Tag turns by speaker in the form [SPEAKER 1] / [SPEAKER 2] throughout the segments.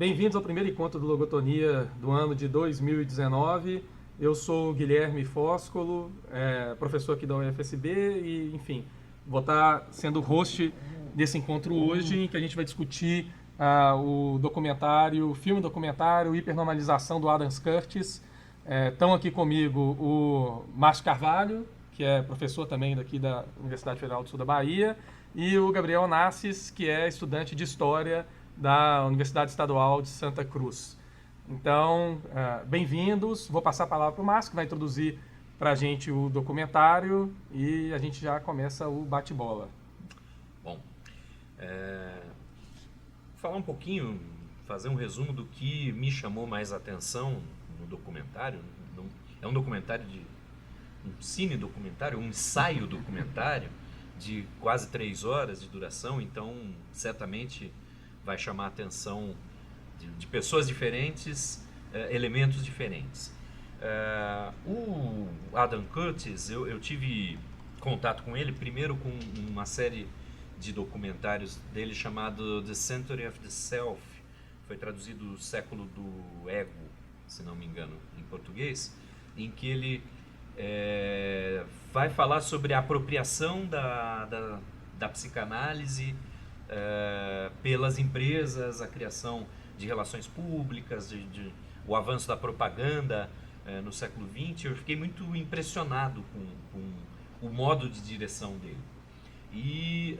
[SPEAKER 1] Bem-vindos ao primeiro encontro do Logotonia do ano de 2019. Eu sou o Guilherme Fóscolo, professor aqui da UFSB e, enfim, vou estar sendo o host desse encontro hoje, em que a gente vai discutir o filme documentário Hipernormalização, do Adam Curtis. Estão aqui comigo o Márcio Carvalho, que é professor também daqui da Universidade Federal do Sul da Bahia, e o Gabriel Nassis, que é estudante de História da Universidade Estadual de Santa Cruz. Então, bem-vindos. Vou passar a palavra para o Márcio, que vai introduzir para a gente o documentário e a gente já começa o bate-bola.
[SPEAKER 2] Bom, falar um pouquinho, fazer um resumo do que me chamou mais atenção no documentário. É um documentário um cine-documentário, um ensaio documentário de quase 3 horas de duração, então certamente vai chamar a atenção de pessoas diferentes, elementos diferentes. O Adam Curtis, eu tive contato com ele primeiro com uma série de documentários dele chamado The Century of the Self, foi traduzido o século do ego, se não me engano, em português, em que ele vai falar sobre a apropriação da psicanálise pelas empresas, a criação de relações públicas, o avanço da propaganda no século XX. Eu fiquei muito impressionado com o modo de direção dele. E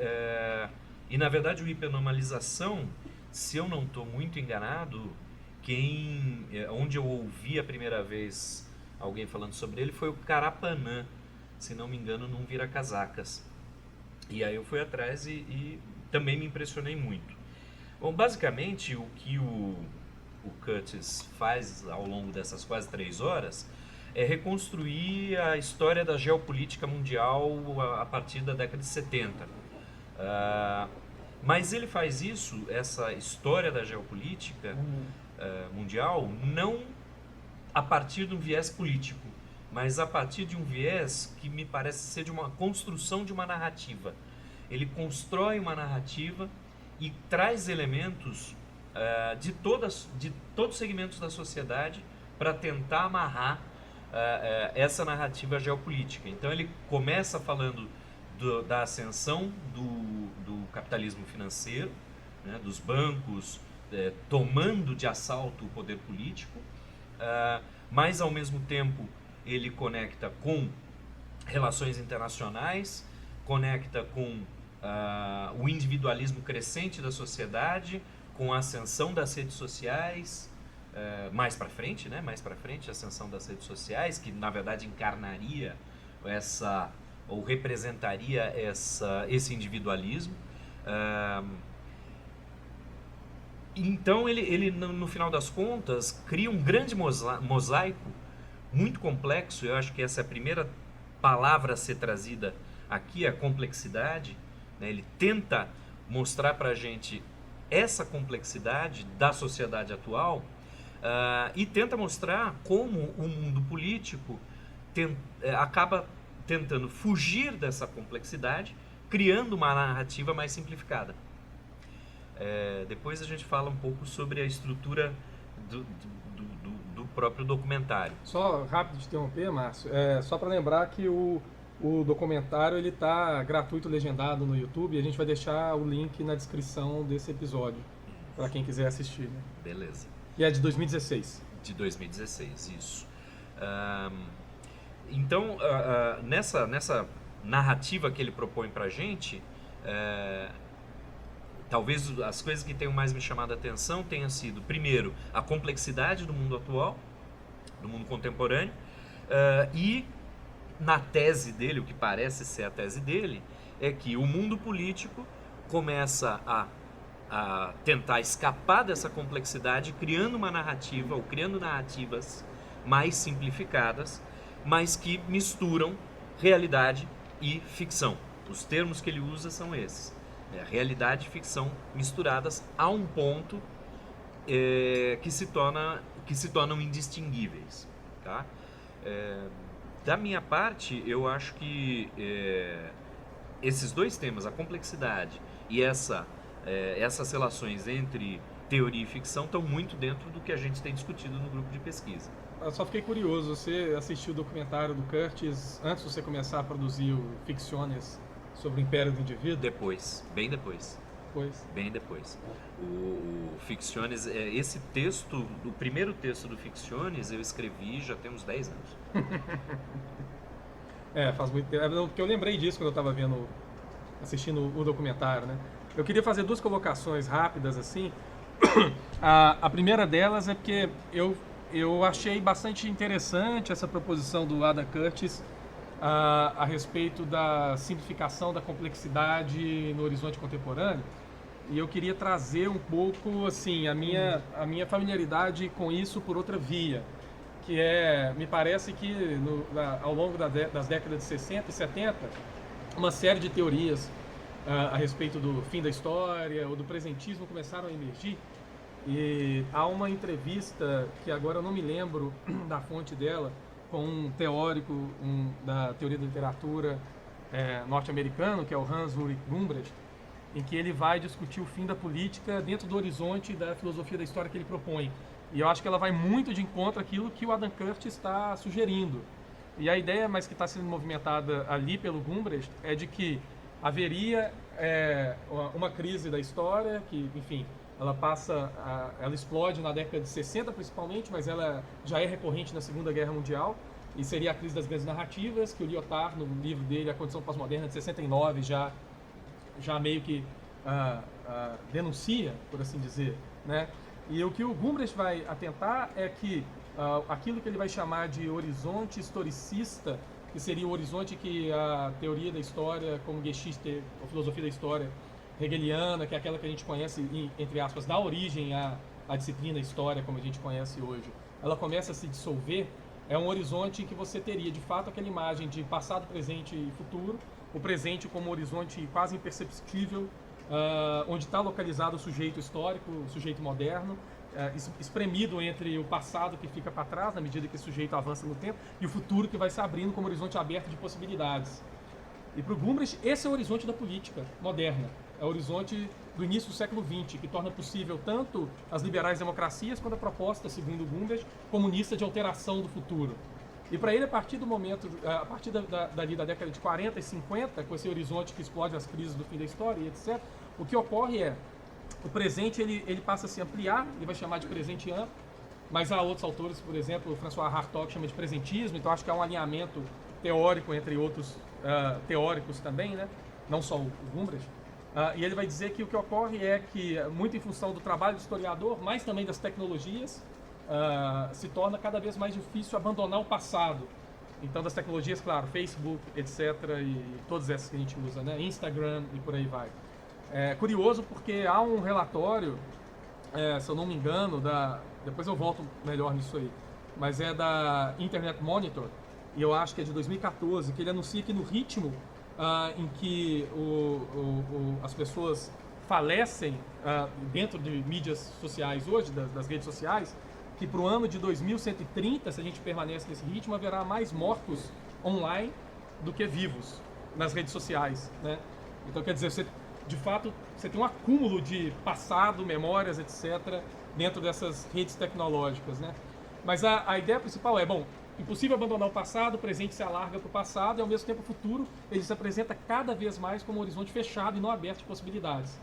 [SPEAKER 2] na verdade, o Hipernormalização, se eu não estou muito enganado, onde eu ouvi a primeira vez alguém falando sobre ele foi o Carapanã, se não me engano, num Vira-Casacas. E aí eu fui atrás e também me impressionei muito. Bom, basicamente o que o Curtis faz ao longo dessas quase 3 horas é reconstruir a história da geopolítica mundial a partir da década de 70. Mas ele faz isso, essa história da geopolítica mundial, não a partir de um viés político, mas a partir de um viés que me parece ser de uma construção de uma narrativa. Ele constrói uma narrativa e traz elementos de todos os segmentos da sociedade para tentar amarrar essa narrativa geopolítica. Então ele começa falando da ascensão do capitalismo financeiro, né, dos bancos tomando de assalto o poder político, mas ao mesmo tempo ele conecta com relações internacionais, conecta com o individualismo crescente da sociedade, com a ascensão das redes sociais, mais para frente, a ascensão das redes sociais, que na verdade encarnaria ou representaria esse individualismo. Então ele no final das contas cria um grande mosaico muito complexo. Eu acho que essa é a primeira palavra a ser trazida aqui, a complexidade, né? Ele tenta mostrar para a gente essa complexidade da sociedade atual e tenta mostrar como o mundo político acaba tentando fugir dessa complexidade, criando uma narrativa mais simplificada. Depois a gente fala um pouco sobre a estrutura do próprio documentário.
[SPEAKER 1] Só rápido de interromper, Márcio, só para lembrar que o documentário ele está gratuito, legendado no YouTube, e a gente vai deixar o link na descrição desse episódio para quem quiser assistir. Né?
[SPEAKER 2] Beleza.
[SPEAKER 1] E é de 2016.
[SPEAKER 2] De 2016, isso. Então, nessa narrativa que ele propõe para a gente, talvez as coisas que tenham mais me chamado a atenção tenham sido, primeiro, a complexidade do mundo atual, do mundo contemporâneo, e na tese dele, o que parece ser a tese dele, é que o mundo político começa a tentar escapar dessa complexidade, criando uma narrativa, ou criando narrativas mais simplificadas, mas que misturam realidade e ficção. Os termos que ele usa são esses. Realidade e ficção misturadas a um ponto que se tornam indistinguíveis. Tá? Da minha parte, eu acho que esses dois temas, a complexidade e essas relações entre teoria e ficção estão muito dentro do que a gente tem discutido no grupo de pesquisa.
[SPEAKER 1] Eu só fiquei curioso, você assistiu o documentário do Curtis antes de você começar a produzir o Ficciones sobre o Império do Indivíduo?
[SPEAKER 2] Depois, bem depois. Bem depois. O Ficciones, esse texto, o primeiro texto do Ficciones, eu escrevi já tem uns 10 anos.
[SPEAKER 1] Faz muito tempo. Porque eu lembrei disso quando eu estava assistindo o documentário, né? Eu queria fazer 2 colocações rápidas, assim. A primeira delas é porque eu achei bastante interessante essa proposição do Adam Curtis a respeito da simplificação da complexidade no horizonte contemporâneo. E eu queria trazer um pouco, assim, a minha familiaridade com isso por outra via, que me parece que ao longo das décadas de 60 e 70, uma série de teorias a respeito do fim da história ou do presentismo começaram a emergir. E há uma entrevista, que agora eu não me lembro da fonte dela, com um teórico da teoria da literatura norte-americano, que é o Hans Ulrich Gumbrecht, em que ele vai discutir o fim da política dentro do horizonte da filosofia da história que ele propõe. E eu acho que ela vai muito de encontro àquilo que o Adam Curtis está sugerindo. E a ideia, mas que está sendo movimentada ali pelo Gumbrecht, é de que haveria uma crise da história, que, enfim, ela explode na década de 60 principalmente, mas ela já é recorrente na Segunda Guerra Mundial, e seria a crise das grandes narrativas, que o Lyotard, no livro dele, A Condição Pós-Moderna, de 69, já meio que denuncia, por assim dizer, né? E o que o Gumbrecht vai atentar é que aquilo que ele vai chamar de horizonte historicista, que seria o horizonte que a teoria da história, como Geschichte, a filosofia da história hegeliana, que é aquela que a gente conhece, entre aspas, dá origem à disciplina história como a gente conhece hoje, ela começa a se dissolver. É um horizonte em que você teria, de fato, aquela imagem de passado, presente e futuro, o presente como um horizonte quase imperceptível, onde está localizado o sujeito histórico, o sujeito moderno, espremido entre o passado que fica para trás, na medida que o sujeito avança no tempo, e o futuro que vai se abrindo como horizonte aberto de possibilidades. E para o Gumbrecht, esse é o horizonte da política moderna. É o horizonte do início do século XX, que torna possível tanto as liberais democracias, quanto a proposta, segundo Gumbrecht, comunista de alteração do futuro. E para ele, a partir do momento, a partir dali da década de 40 e 50, com esse horizonte que explode as crises do fim da história e etc., o que ocorre o presente ele passa a se ampliar, ele vai chamar de presente amplo, mas há outros autores, por exemplo, o François Hartog chama de presentismo, então acho que há um alinhamento teórico entre outros teóricos também, né? Não só o Gumbrecht. E ele vai dizer que o que ocorre é que, muito em função do trabalho do historiador, mas também das tecnologias, se torna cada vez mais difícil abandonar o passado. Então, das tecnologias, claro, Facebook, etc., e todas essas que a gente usa, né? Instagram e por aí vai. É curioso porque há um relatório, se eu não me engano, depois eu volto melhor nisso aí, mas é da Internet Monitor, e eu acho que é de 2014, que ele anuncia que no ritmo em que as pessoas falecem dentro de mídias sociais hoje, das redes sociais, que para o ano de 2130, se a gente permanece nesse ritmo, haverá mais mortos online do que vivos nas redes sociais, né? Então, quer dizer, de fato, você tem um acúmulo de passado, memórias, etc., dentro dessas redes tecnológicas, né? Mas a ideia principal impossível abandonar o passado, o presente se alarga para o passado e, ao mesmo tempo, o futuro ele se apresenta cada vez mais como um horizonte fechado e não aberto de possibilidades.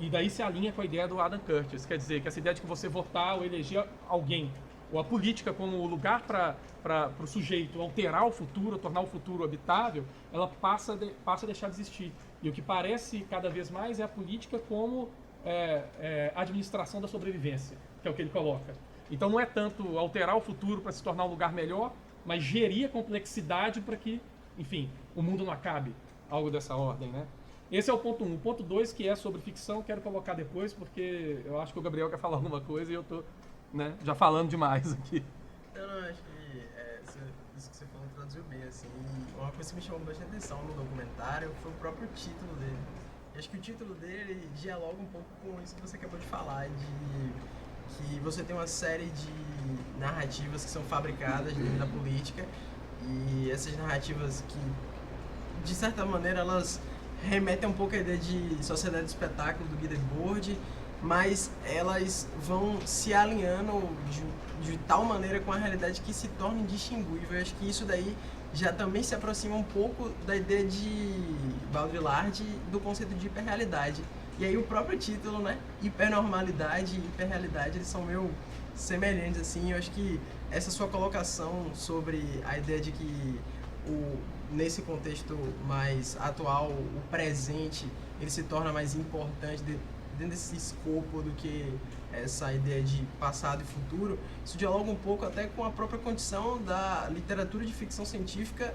[SPEAKER 1] E daí se alinha com a ideia do Adam Curtis, quer dizer, que essa ideia de que você votar ou eleger alguém, ou a política como o lugar para o sujeito alterar o futuro, tornar o futuro habitável, ela passa a deixar de existir. E o que parece cada vez mais é a política como administração da sobrevivência, que é o que ele coloca. Então não é tanto alterar o futuro para se tornar um lugar melhor, mas gerir a complexidade para que, enfim, o mundo não acabe, algo dessa ordem, né? Esse é o ponto 1. O ponto 2, que é sobre ficção, quero colocar depois, porque eu acho que o Gabriel quer falar alguma coisa e eu estou já falando demais aqui.
[SPEAKER 3] Eu não acho que isso que você falou traduziu bem, assim. Uma coisa que me chamou bastante atenção no documentário foi o próprio título dele. Eu acho que o título dele dialoga um pouco com isso que você acabou de falar, que você tem uma série de narrativas que são fabricadas dentro da política, e essas narrativas que, de certa maneira, elas remetem um pouco à ideia de sociedade de espetáculo do Guy Debord, mas elas vão se alinhando de tal maneira com a realidade que se torna indistinguível. Eu acho que isso daí já também se aproxima um pouco da ideia de Baudrillard do conceito de hiperrealidade. E aí o próprio título, né, hipernormalidade e hiperrealidade, eles são meio semelhantes, assim. Eu acho que essa sua colocação sobre a ideia de que nesse contexto mais atual, o presente, ele se torna mais importante dentro desse escopo do que essa ideia de passado e futuro, isso dialoga um pouco até com a própria condição da literatura de ficção científica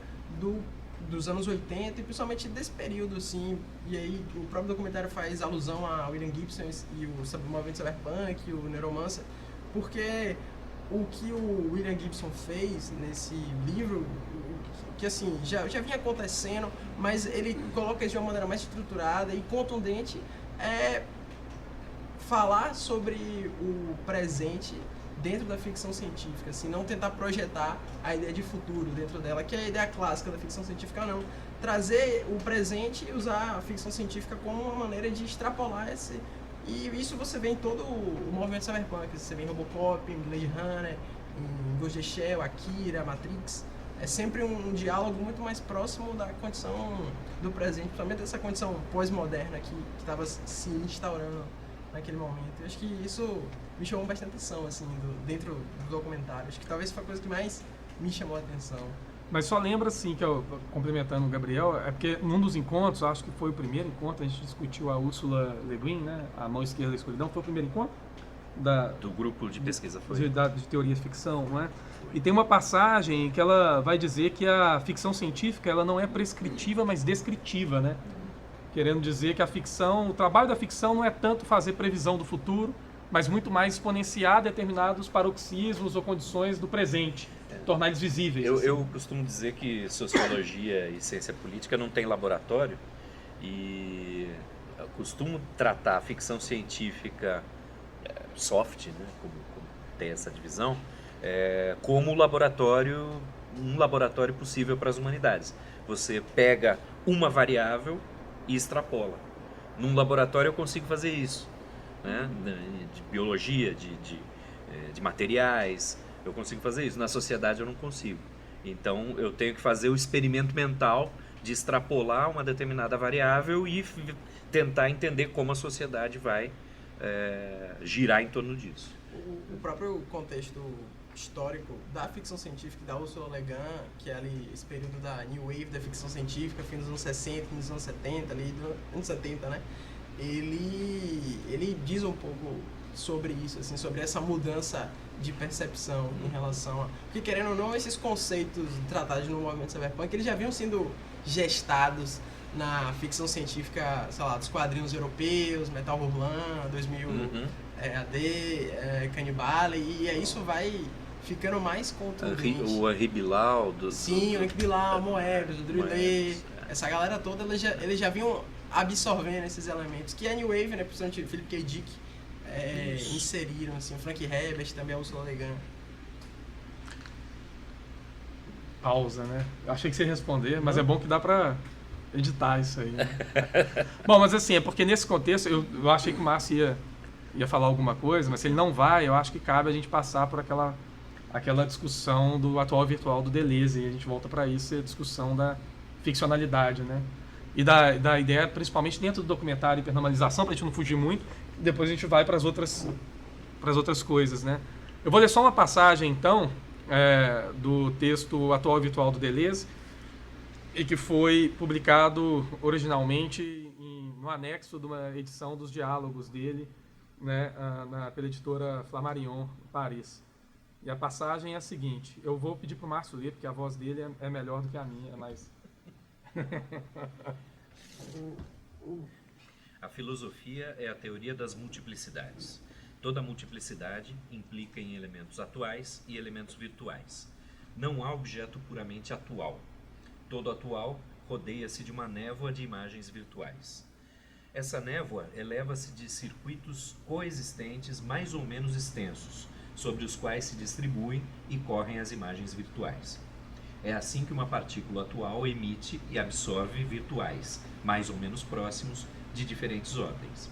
[SPEAKER 3] dos anos 80 e principalmente desse período, assim. E aí o próprio documentário faz alusão a William Gibson e o movimento cyberpunk, o Neuromancer, porque o que o William Gibson fez nesse livro, que assim, já vinha acontecendo, mas ele coloca isso de uma maneira mais estruturada e contundente, falar sobre o presente dentro da ficção científica, assim, não tentar projetar a ideia de futuro dentro dela, que é a ideia clássica da ficção científica, não. Trazer o presente e usar a ficção científica como uma maneira de extrapolar esse... E isso você vê em todo o movimento cyberpunk, você vê em Robocop, em Blade Runner, em Ghost in the Shell, Akira, Matrix. É sempre um diálogo muito mais próximo da condição do presente, principalmente dessa condição pós-moderna que estava se instaurando naquele momento. Eu acho que isso me chamou bastante atenção, assim, dentro do documentário. Acho que talvez foi a coisa que mais me chamou a atenção.
[SPEAKER 1] Mas só lembra, assim, que eu, complementando o Gabriel, é porque num dos encontros, acho que foi o primeiro encontro, a gente discutiu a Ursula Le Guin, né, A Mão Esquerda da Escuridão, foi o primeiro encontro?
[SPEAKER 2] Do grupo de pesquisa foi.
[SPEAKER 1] De teoria de ficção, não é? E tem uma passagem que ela vai dizer que a ficção científica ela não é prescritiva, mas descritiva, né? Querendo dizer que a ficção, o trabalho da ficção não é tanto fazer previsão do futuro, mas muito mais exponenciar determinados paroxismos ou condições do presente, tornar eles visíveis.
[SPEAKER 2] Eu costumo dizer que sociologia e ciência política não tem laboratório, e eu costumo tratar a ficção científica soft, né, como tem essa divisão, como um laboratório possível para as humanidades. Você pega uma variável e extrapola. Num laboratório eu consigo fazer isso, né? De biologia, de materiais, eu consigo fazer isso. Na sociedade eu não consigo. Então eu tenho que fazer o experimento mental de extrapolar uma determinada variável e tentar entender como a sociedade vai girar em torno disso.
[SPEAKER 3] O próprio contexto histórico da ficção científica da Ursula Le Guin, que é ali esse período da New Wave da ficção científica, fim dos anos 60, fim dos anos 70, ali, anos 70, né? Ele diz um pouco sobre isso, assim, sobre essa mudança de percepção em relação a... Porque, querendo ou não, esses conceitos tratados no movimento cyberpunk, eles já vinham sendo gestados na ficção científica, sei lá, dos quadrinhos europeus, Metal Hurlan, 2000 AD, Cannibale, e isso vai ficando mais contundente.
[SPEAKER 2] O Henri Bilal,
[SPEAKER 3] Sim, o Henri Bilal, Moebius, o Druillet, essa galera toda, eles já vinham absorvendo esses elementos, que a New Wave, né, principalmente o Philip K. Dick, inseriram, assim, o Frank Herbert, também a Ursula Le Guin.
[SPEAKER 1] Pausa, né? Eu achei que você ia responder, mas é bom que dá pra editar isso aí, né? Bom, mas assim, é porque nesse contexto, eu achei que o Márcio ia falar alguma coisa, mas se ele não vai, eu acho que cabe a gente passar por aquela discussão do atual virtual do Deleuze, e a gente volta para isso, a discussão da ficcionalidade, né? E da ideia, principalmente dentro do documentário hipernormalização, para a gente não fugir muito, depois a gente vai para as outras coisas, né? Eu vou ler só uma passagem, então, do texto Atual Virtual do Deleuze, e que foi publicado originalmente no anexo de uma edição dos diálogos dele, né, pela editora Flammarion, em Paris. E a passagem é a seguinte, eu vou pedir para o Márcio ler, porque a voz dele é melhor do que a minha, é mais...
[SPEAKER 2] A filosofia é a teoria das multiplicidades. Toda multiplicidade implica em elementos atuais e elementos virtuais. Não há objeto puramente atual. Todo atual rodeia-se de uma névoa de imagens virtuais. Essa névoa eleva-se de circuitos coexistentes mais ou menos extensos, sobre os quais se distribuem e correm as imagens virtuais. É assim que uma partícula atual emite e absorve virtuais, mais ou menos próximos, de diferentes ordens.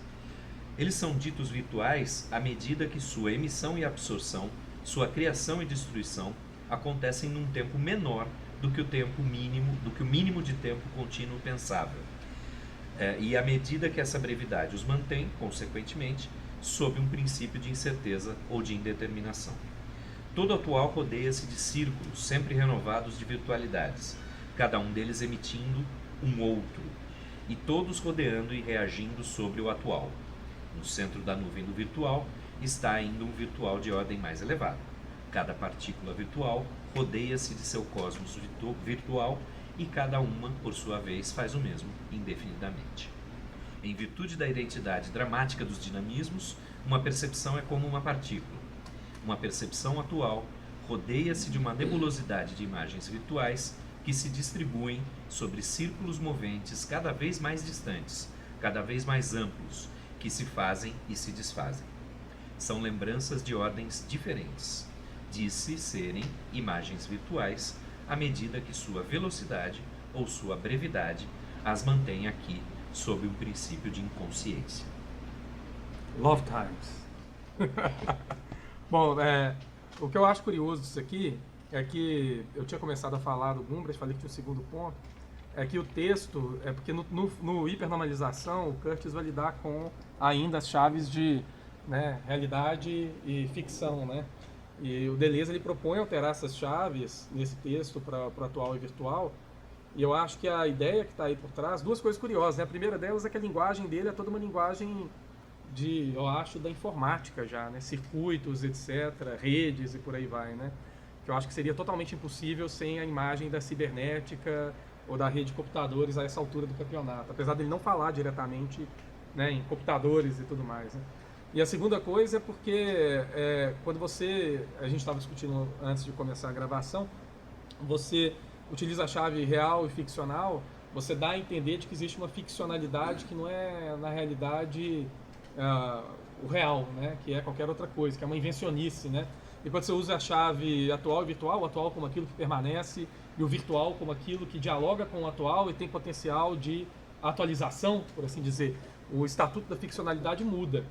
[SPEAKER 2] Eles são ditos virtuais à medida que sua emissão e absorção, sua criação e destruição acontecem num tempo menor do que o mínimo de tempo contínuo pensável. E à medida que essa brevidade os mantém, consequentemente, sob um princípio de incerteza ou de indeterminação. Todo atual rodeia-se de círculos sempre renovados de virtualidades, cada um deles emitindo um outro, e todos rodeando e reagindo sobre o atual. No centro da nuvem do virtual está ainda um virtual de ordem mais elevada. Cada partícula virtual rodeia-se de seu cosmos virtual e cada uma, por sua vez, faz o mesmo indefinidamente. Em virtude da identidade dramática dos dinamismos, uma percepção é como uma partícula. Uma percepção atual rodeia-se de uma nebulosidade de imagens virtuais que se distribuem sobre círculos moventes cada vez mais distantes, cada vez mais amplos, que se fazem e se desfazem. São lembranças de ordens diferentes. Diz-se serem imagens virtuais à medida que sua velocidade ou sua brevidade as mantém aqui sob um princípio de inconsciência.
[SPEAKER 1] Love Times. Bom, o que eu acho curioso disso aqui é que eu tinha começado a falar do Gumbrand, falei que tinha um segundo ponto, é que o texto, porque no hipernormalização o Curtis vai lidar com ainda as chaves de, né, realidade e ficção, né? E o Deleuze ele propõe alterar essas chaves nesse texto para o atual e virtual. E eu acho que a ideia que está aí por trás, duas coisas curiosas, né? A primeira delas é que a linguagem dele é toda uma linguagem eu acho, da informática já, né? Circuitos, etc., redes e por aí vai, né? Que eu acho que seria totalmente impossível sem a imagem da cibernética ou da rede de computadores a essa altura do campeonato, apesar dele não falar diretamente, né, em computadores e tudo mais, né? E a segunda coisa é porque quando a gente estava discutindo antes de começar a gravação, você utiliza a chave real e ficcional, você dá a entender de que existe uma ficcionalidade que não é, na realidade, o real, né? Que é qualquer outra coisa, que é uma invencionice, né? E quando você usa a chave atual e virtual, o atual como aquilo que permanece e o virtual como aquilo que dialoga com o atual e tem potencial de atualização, por assim dizer, o estatuto da ficcionalidade muda.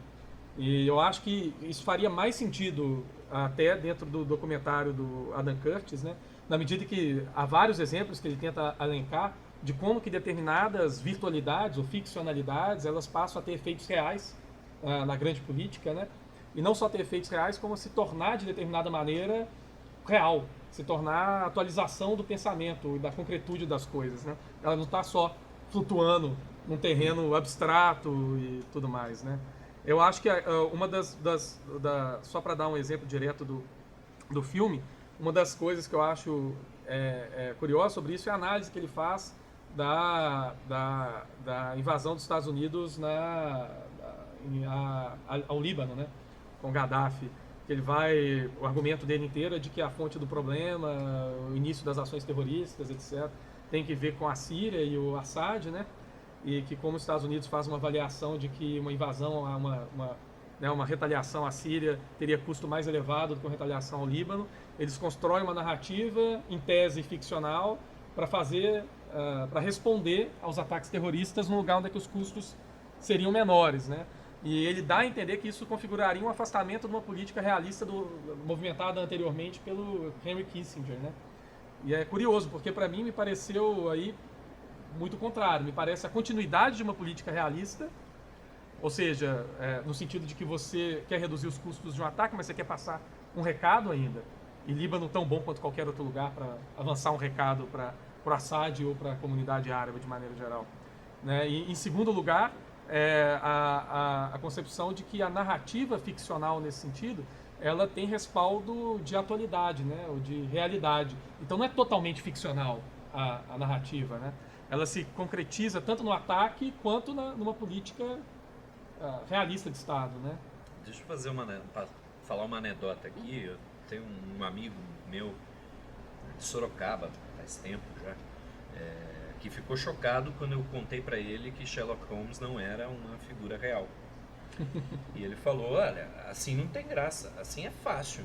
[SPEAKER 1] E eu acho que isso faria mais sentido até dentro do documentário do Adam Curtis, né? Na medida que há vários exemplos que ele tenta elencar de como que determinadas virtualidades ou ficcionalidades elas passam a ter efeitos reais na grande política, né? E não só ter efeitos reais, como se tornar de determinada maneira real, se tornar a atualização do pensamento e da concretude das coisas, né? Ela não está só flutuando num terreno abstrato e tudo mais, né? Eu acho que uma só para dar um exemplo direto do filme, uma das coisas que eu acho curiosa sobre isso é a análise que ele faz da invasão dos Estados Unidos ao Líbano, né, com Gaddafi. O argumento dele inteiro é de que a fonte do problema, o início das ações terroristas, etc., tem que ver com a Síria e o Assad, né? E que como os Estados Unidos faz uma avaliação de que uma invasão, uma retaliação à Síria teria custo mais elevado do que uma retaliação ao Líbano, eles constroem uma narrativa, em tese ficcional, para responder aos ataques terroristas no lugar onde é que os custos seriam menores, né? E ele dá a entender que isso configuraria um afastamento de uma política realista movimentada anteriormente pelo Henry Kissinger, né? E é curioso, porque para mim me pareceu aí muito contrário. Me parece a continuidade de uma política realista, ou seja, no sentido de que você quer reduzir os custos de um ataque, mas você quer passar um recado ainda. E Líbano tão bom quanto qualquer outro lugar para avançar um recado para o Assad ou para a comunidade árabe de maneira geral, né? E em segundo lugar, a concepção de que a narrativa ficcional nesse sentido, ela tem respaldo de atualidade, né? Ou de realidade. Então não é totalmente ficcional a narrativa, né? Ela se concretiza tanto no ataque quanto numa política realista de Estado, né?
[SPEAKER 2] Deixa eu falar uma anedota aqui. Eu tenho um amigo meu de Sorocaba, faz tempo já, que ficou chocado quando eu contei para ele que Sherlock Holmes não era uma figura real. E ele falou, olha, assim não tem graça, assim é fácil.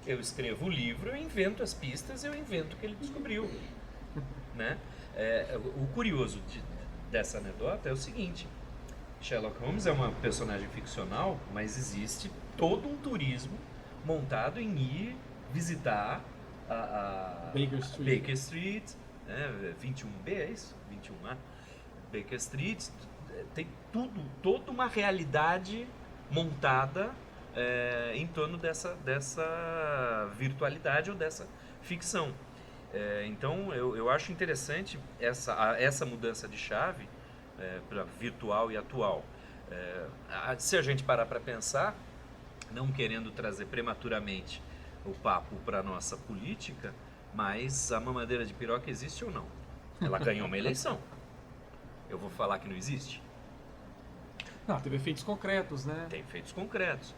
[SPEAKER 2] Eu escrevo o livro, eu invento as pistas, eu invento o que ele descobriu, né? O curioso dessa anedota é o seguinte, Sherlock Holmes é uma personagem ficcional, mas existe todo um turismo montado em ir visitar a Baker Street, né, 21B, é isso? 21A. Baker Street, tem toda uma realidade montada em torno dessa virtualidade ou dessa ficção. Então eu acho interessante essa mudança de chave para virtual e atual. Se a gente parar para pensar, não querendo trazer prematuramente o papo para a nossa política, mas a mamadeira de piroca existe ou não? Ela ganhou uma eleição. Eu vou falar que não existe?
[SPEAKER 1] Não, teve efeitos concretos, né?
[SPEAKER 2] Tem efeitos concretos.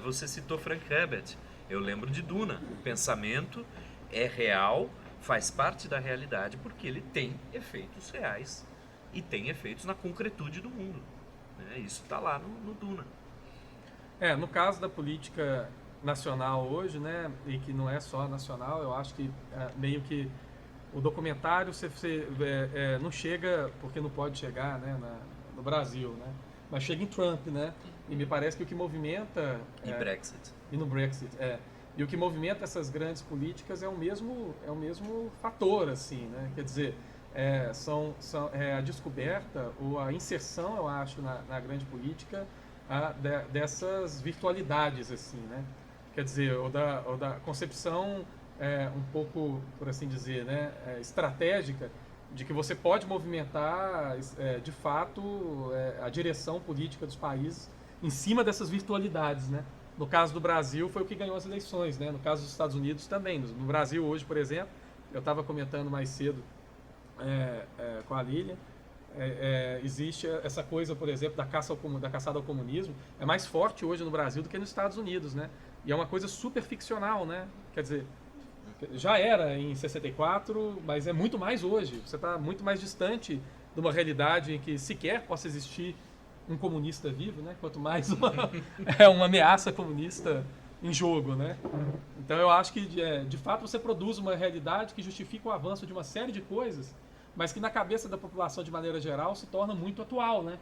[SPEAKER 2] Você citou Frank Herbert. Eu lembro de Duna. O pensamento é real, faz parte da realidade, porque ele tem efeitos reais e tem efeitos na concretude do mundo. Né? Isso está lá no Duna.
[SPEAKER 1] No caso da política nacional hoje, né, e que não é só nacional, eu acho que meio que o documentário não chega, porque não pode chegar, né, no Brasil, né, mas chega em Trump, né, e me parece que o que movimenta...
[SPEAKER 2] E Brexit.
[SPEAKER 1] E no Brexit, E o que movimenta essas grandes políticas é o mesmo fator, assim, né, quer dizer, a descoberta ou a inserção, eu acho, na grande política dessas virtualidades, assim, né? Quer dizer, ou da concepção um pouco, por assim dizer, né, estratégica, de que você pode movimentar, de fato, a direção política dos países em cima dessas virtualidades, né? No caso do Brasil, foi o que ganhou as eleições, né? No caso dos Estados Unidos também. No Brasil, hoje, por exemplo, eu estava comentando mais cedo com a Lilian, existe essa coisa, por exemplo, da caçada ao comunismo, é mais forte hoje no Brasil do que nos Estados Unidos, né? E é uma coisa super ficcional, né? Quer dizer, já era em 64, mas é muito mais hoje. Você está muito mais distante de uma realidade em que sequer possa existir um comunista vivo, né? Quanto mais uma ameaça comunista em jogo, né? Então eu acho que, de fato, você produz uma realidade que justifica o avanço de uma série de coisas, mas que na cabeça da população de maneira geral se torna muito atual, né?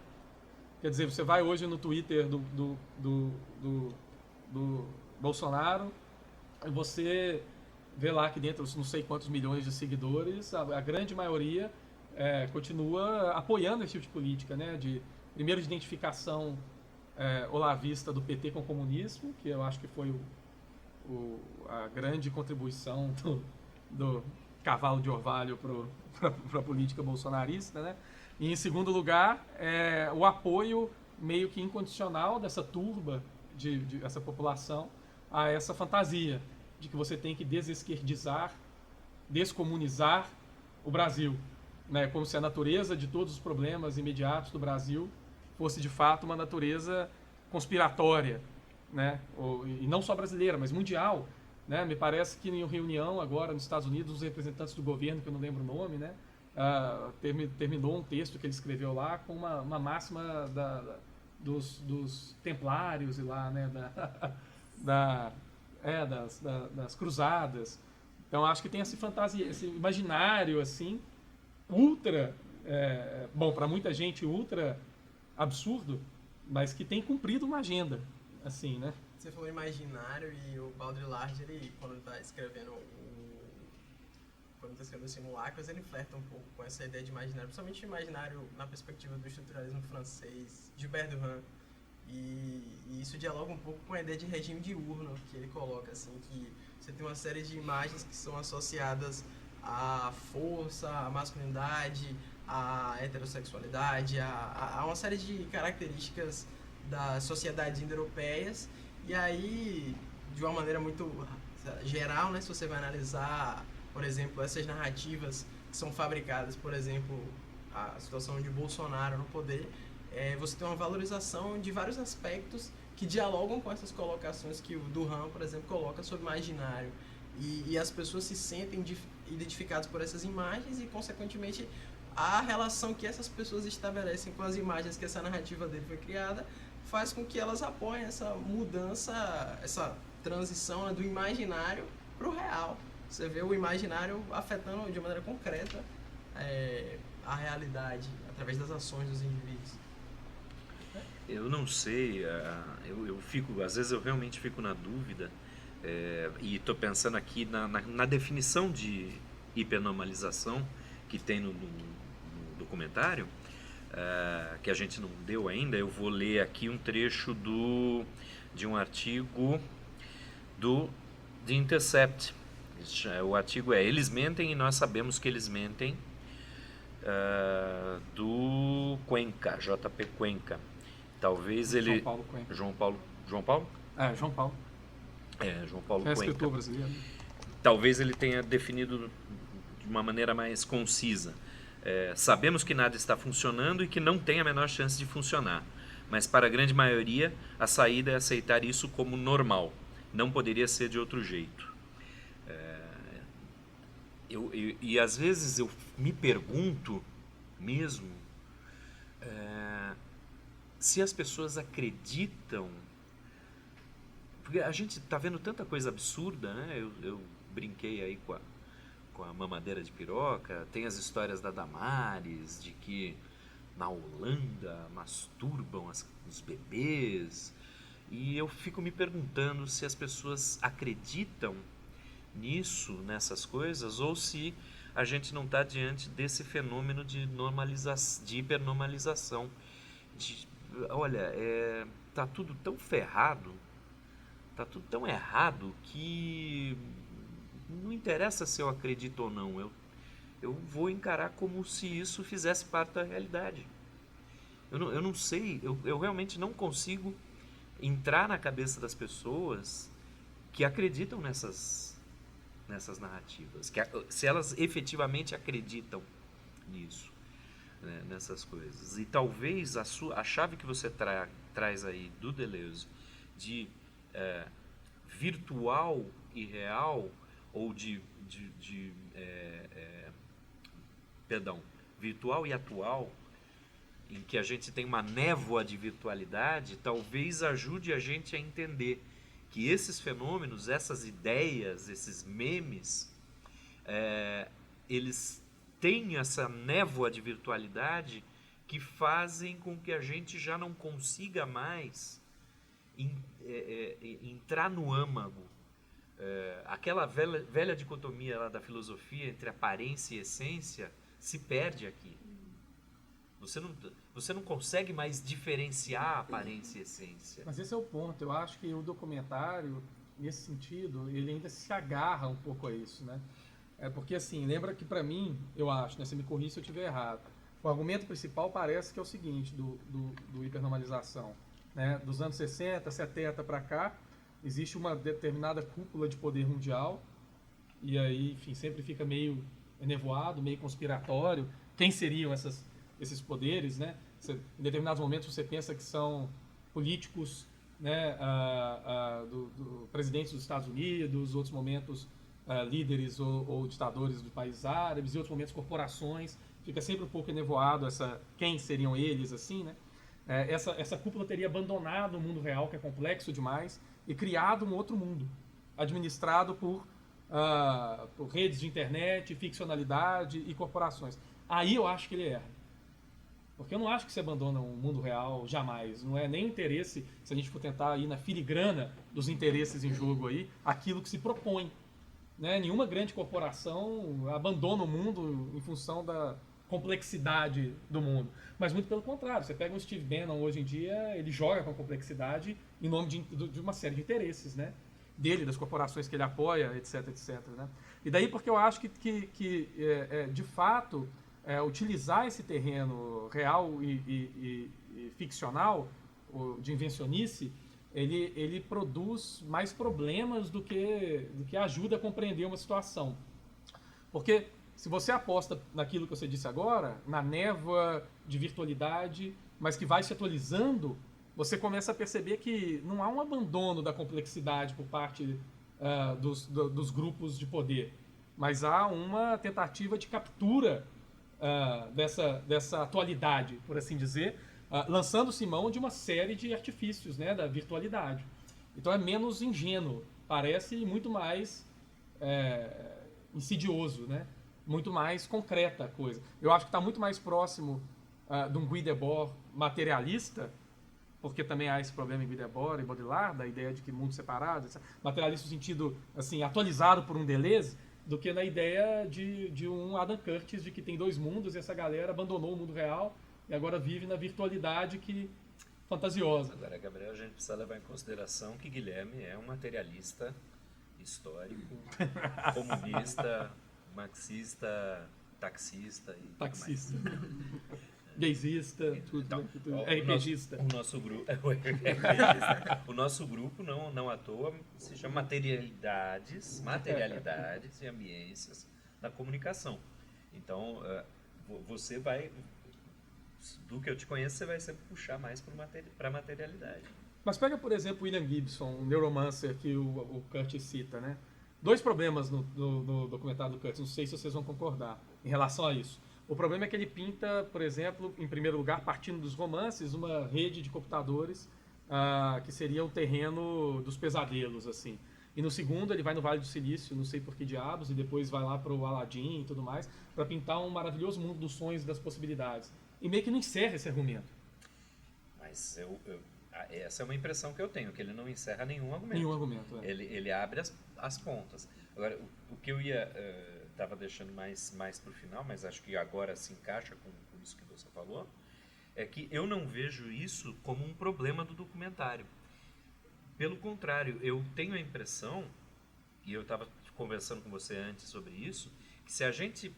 [SPEAKER 1] Quer dizer, você vai hoje no Twitter do Bolsonaro e você vê lá que dentro dos não sei quantos milhões de seguidores, a grande maioria continua apoiando esse tipo de política, né? Primeiro, de identificação olavista do PT com o comunismo, que eu acho que foi a grande contribuição do cavalo de orvalho para a política bolsonarista, né? E, em segundo lugar, o apoio meio que incondicional dessa turba, essa população, a essa fantasia de que você tem que desesquerdizar, descomunizar o Brasil, né? Como se a natureza de todos os problemas imediatos do Brasil fosse, de fato, uma natureza conspiratória, né? E não só brasileira, mas mundial. Né? Me parece que em reunião agora nos Estados Unidos, os representantes do governo, que eu não lembro o nome, né? Terminou um texto que ele escreveu lá com uma máxima dos templários e lá, né? Das cruzadas. Então acho que tem essa fantasia, esse imaginário assim, ultra, bom, para muita gente ultra absurdo, mas que tem cumprido uma agenda, assim, né?
[SPEAKER 3] Você falou imaginário e o Baudrillard, ele, quando está escrevendo Simulacros, ele flerta um pouco com essa ideia de imaginário, principalmente imaginário na perspectiva do estruturalismo francês, Gilbert Durand, e isso dialoga um pouco com a ideia de regime diurno que ele coloca, assim, que você tem uma série de imagens que são associadas à força, à masculinidade, à heterossexualidade, a uma série de características das sociedades indo-europeias. E aí, de uma maneira muito geral, né, se você vai analisar, por exemplo, essas narrativas que são fabricadas, por exemplo, a situação de Bolsonaro no poder, você tem uma valorização de vários aspectos que dialogam com essas colocações que o Durand, por exemplo, coloca sobre imaginário. E as pessoas se sentem identificadas por essas imagens e, consequentemente, a relação que essas pessoas estabelecem com as imagens que essa narrativa dele foi criada faz com que elas apoiem essa mudança, essa transição, né, do imaginário para o real. Você vê o imaginário afetando de maneira concreta a realidade, através das ações dos indivíduos.
[SPEAKER 2] Eu não sei, eu fico, às vezes eu realmente fico na dúvida, e estou pensando aqui na definição de hipernormalização que tem no documentário, que a gente não deu ainda. Eu vou ler aqui um trecho de um artigo do The Intercept. O artigo é Eles Mentem e Nós Sabemos que Eles Mentem, do Cuenca, JP Cuenca. Talvez ele...
[SPEAKER 1] João Paulo Cuenca.
[SPEAKER 2] João Paulo? João Paulo
[SPEAKER 1] João Paulo.
[SPEAKER 2] João Paulo
[SPEAKER 1] É
[SPEAKER 2] Cuenca.
[SPEAKER 1] escritor brasileiro.
[SPEAKER 2] Talvez ele tenha definido de uma maneira mais concisa. Sabemos que nada está funcionando e que não tem a menor chance de funcionar. Mas para a grande maioria, a saída é aceitar isso como normal. Não poderia ser de outro jeito. E às vezes eu me pergunto mesmo se as pessoas acreditam, porque a gente está vendo tanta coisa absurda, né? Eu brinquei aí com a mamadeira de piroca, tem as histórias da Damares, de que na Holanda masturbam os bebês, e eu fico me perguntando se as pessoas acreditam nisso, nessas coisas, ou se a gente não está diante desse fenômeno de hipernormalização. Olha, tá tudo tão ferrado, tá tudo tão errado, que não interessa se eu acredito ou não, eu vou encarar como se isso fizesse parte da realidade. Eu não sei, eu realmente não consigo entrar na cabeça das pessoas que acreditam nessas narrativas, se elas efetivamente acreditam nisso, né, nessas coisas. E talvez a chave que você traz aí do Deleuze de virtual e real, ou virtual e atual, em que a gente tem uma névoa de virtualidade, talvez ajude a gente a entender que esses fenômenos, essas ideias, esses memes, eles têm essa névoa de virtualidade que fazem com que a gente já não consiga mais entrar no âmago. Aquela velha dicotomia lá da filosofia entre aparência e essência se perde aqui. Você não consegue mais diferenciar aparência e essência.
[SPEAKER 1] Mas esse é o ponto. Eu acho que o documentário, nesse sentido, ele ainda se agarra um pouco a isso, né? Porque, assim, lembra que para mim, eu acho, né, você me corrija se eu estiver errado, o argumento principal parece que é o seguinte, do hipernormalização, né? Dos anos 60, 70 para cá, existe uma determinada cúpula de poder mundial, e aí, enfim, sempre fica meio enevoado, meio conspiratório. Quem seriam esses poderes, né? Em determinados momentos você pensa que são políticos, né, do presidentes dos Estados Unidos, outros momentos líderes ou ditadores dos países árabes, e outros momentos corporações. Fica sempre um pouco enevoado quem seriam eles, assim, né? Essa cúpula teria abandonado o mundo real, que é complexo demais, e criado um outro mundo, administrado por redes de internet, ficcionalidade e corporações. Aí eu acho que ele erra. Porque eu não acho que você abandona o mundo real jamais. Não é nem interesse, se a gente for tentar ir na filigrana dos interesses em jogo aí, aquilo que se propõe. Né? Nenhuma grande corporação abandona o mundo em função da complexidade do mundo. Mas muito pelo contrário. Você pega o Steve Bannon hoje em dia, ele joga com a complexidade em nome de uma série de interesses, né? Dele, das corporações que ele apoia, etc, etc. Né? E daí porque eu acho que de fato... utilizar esse terreno real e ficcional, de invencionice, ele produz mais problemas do que ajuda a compreender uma situação. Porque se você aposta naquilo que você disse agora, na névoa de virtualidade, mas que vai se atualizando, você começa a perceber que não há um abandono da complexidade por parte dos grupos de poder, mas há uma tentativa de captura dessa atualidade, por assim dizer, lançando-se mão de uma série de artifícios, né, da virtualidade. Então é menos ingênuo, parece muito mais insidioso, né? Muito mais concreta a coisa. Eu acho que está muito mais próximo de um Guy Debord materialista porque também há esse problema em Debord e Baudrillard, da ideia de que mundos separados, etc. Materialista no sentido assim, atualizado por um Deleuze, do que na ideia de um Adam Curtis, de que tem dois mundos e essa galera abandonou o mundo real e agora vive na virtualidade fantasiosa.
[SPEAKER 2] Agora, Gabriel, a gente precisa levar em consideração que Guilherme é um materialista histórico, comunista, marxista, taxista e
[SPEAKER 1] Taxista. Gaysista, tudo.
[SPEAKER 2] Então,
[SPEAKER 1] né? Tudo. RPGista.
[SPEAKER 2] O nosso grupo não à toa se chama materialidades e ambiências da comunicação. Então, você vai, do que eu te conheço, você vai sempre puxar mais para a materialidade.
[SPEAKER 1] Mas pega, por exemplo, William Gibson, um neuromancer que o Curtis cita, né? Dois problemas no documentário do Curtis, não sei se vocês vão concordar em relação a isso. O problema é que ele pinta, por exemplo, em primeiro lugar, partindo dos romances, uma rede de computadores que seria o terreno dos pesadelos, assim. E no segundo, ele vai no Vale do Silício, não sei por que diabos, e depois vai lá para o Aladdin e tudo mais, para pintar um maravilhoso mundo dos sonhos e das possibilidades. E meio que não encerra esse argumento.
[SPEAKER 2] Mas essa é uma impressão que eu tenho, que ele não encerra nenhum argumento.
[SPEAKER 1] Nenhum argumento, é.
[SPEAKER 2] Ele abre as pontas. Agora, o que eu estava deixando mais para o final, mas acho que agora se encaixa com isso que você falou, é que eu não vejo isso como um problema do documentário. Pelo contrário, eu tenho a impressão, e eu estava conversando com você antes sobre isso, que se a gente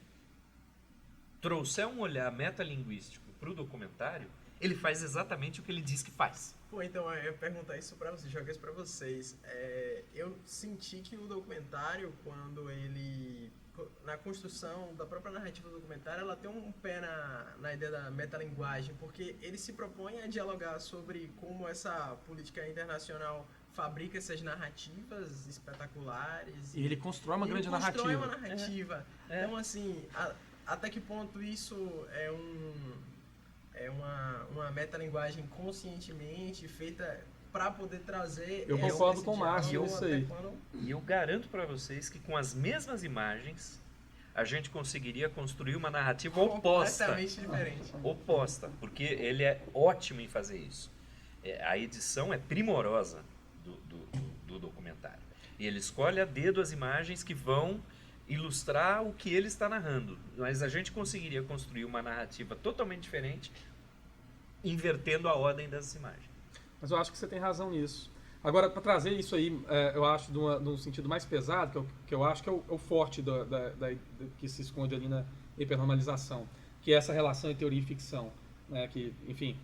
[SPEAKER 2] trouxer um olhar metalinguístico para o documentário, ele faz exatamente o que ele diz que faz.
[SPEAKER 3] Pô, então eu ia perguntar isso pra vocês, jogar isso pra vocês. Eu senti que o documentário, quando ele... Na construção da própria narrativa do documentário, ela tem um pé na ideia da metalinguagem, porque ele se propõe a dialogar sobre como essa política internacional fabrica essas narrativas espetaculares.
[SPEAKER 1] E ele constrói uma grande narrativa.
[SPEAKER 3] Ele constrói uma narrativa. Então, assim, até que ponto isso é uma metalinguagem conscientemente feita para poder trazer...
[SPEAKER 1] Eu concordo com o Márcio nisso aí.
[SPEAKER 2] E eu garanto para vocês que com as mesmas imagens a gente conseguiria construir uma narrativa oposta.
[SPEAKER 3] Completamente diferente.
[SPEAKER 2] Oposta, porque ele é ótimo em fazer isso. A edição é primorosa do documentário. E ele escolhe a dedo as imagens que vão ilustrar o que ele está narrando. Mas a gente conseguiria construir uma narrativa totalmente diferente, invertendo a ordem das imagens.
[SPEAKER 1] Mas eu acho que você tem razão nisso. Agora, para trazer isso aí, eu acho, de um sentido mais pesado, que eu acho que é o forte que se esconde ali na hipernormalização, que é essa relação entre teoria e ficção. Né? Que, enfim,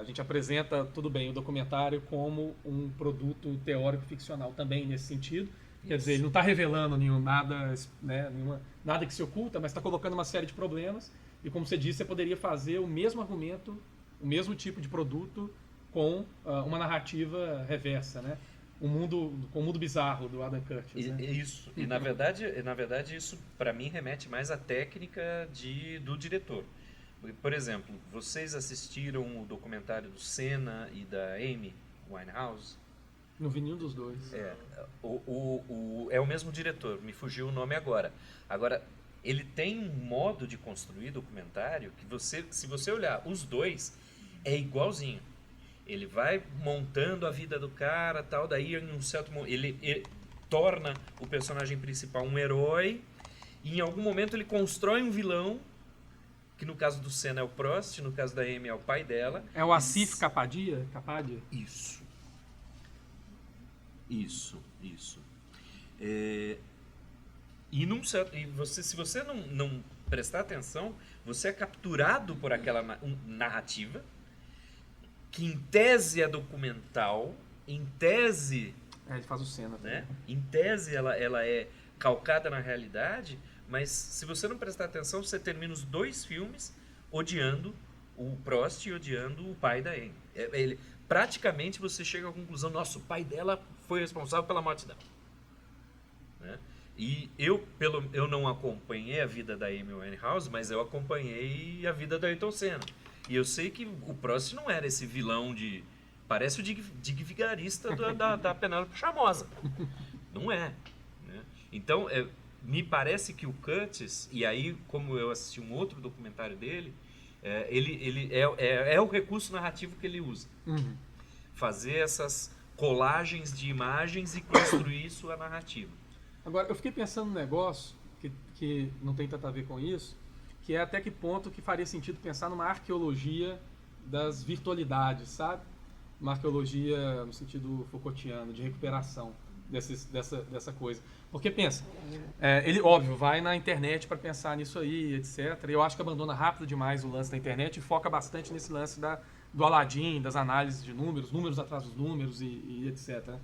[SPEAKER 1] a gente apresenta, tudo bem, o documentário como um produto teórico-ficcional também nesse sentido. Quer dizer, ele não está revelando nada que se oculta, mas está colocando uma série de problemas. E como você disse, você poderia fazer o mesmo argumento, o mesmo tipo de produto com uma narrativa reversa, né? Com o mundo bizarro do Adam Curtis. Né?
[SPEAKER 2] Isso. E na verdade isso para mim remete mais à técnica do diretor. Por exemplo, vocês assistiram o documentário do Senna e da Amy Winehouse?
[SPEAKER 1] Não vi nenhum dos dois.
[SPEAKER 2] É o mesmo diretor, me fugiu o nome agora. Agora, ele tem um modo de construir documentário que se você olhar os dois, é igualzinho. Ele vai montando a vida do cara, tal, daí em um certo momento ele torna o personagem principal um herói e em algum momento ele constrói um vilão, que no caso do Senna é o Prost, no caso da Amy é o pai dela.
[SPEAKER 1] É o Asif Kapadia?
[SPEAKER 2] Isso. Se você não prestar atenção, você é capturado por aquela narrativa que em tese é documental, em tese...
[SPEAKER 1] ele faz o Senna.
[SPEAKER 2] Né? Em tese ela é calcada na realidade, mas se você não prestar atenção, você termina os dois filmes odiando o Prost e odiando o pai da Amy. Praticamente você chega à conclusão, nossa, o pai dela foi responsável pela morte dela. Né? E eu não acompanhei a vida da Amy Winehouse, mas eu acompanhei a vida do Ayrton Senna. E eu sei que o Prost não era esse vilão parece o Dick Vigarista da Penélope Charmosa. Não é. Né? Então, me parece que o Curtis, e aí como eu assisti um outro documentário dele, ele é o recurso narrativo que ele usa.
[SPEAKER 1] Uhum.
[SPEAKER 2] fazer essas colagens de imagens e construir sua narrativa.
[SPEAKER 1] Agora, eu fiquei pensando num negócio que não tem tanto a ver com isso, que é até que ponto que faria sentido pensar numa arqueologia das virtualidades, sabe? Uma arqueologia no sentido Foucaultiano, de recuperação dessa coisa. Porque pensa, ele, óbvio, vai na internet para pensar nisso aí, etc. Eu acho que abandona rápido demais o lance da internet e foca bastante nesse lance do Aladdin, das análises de números atrás dos números e etc.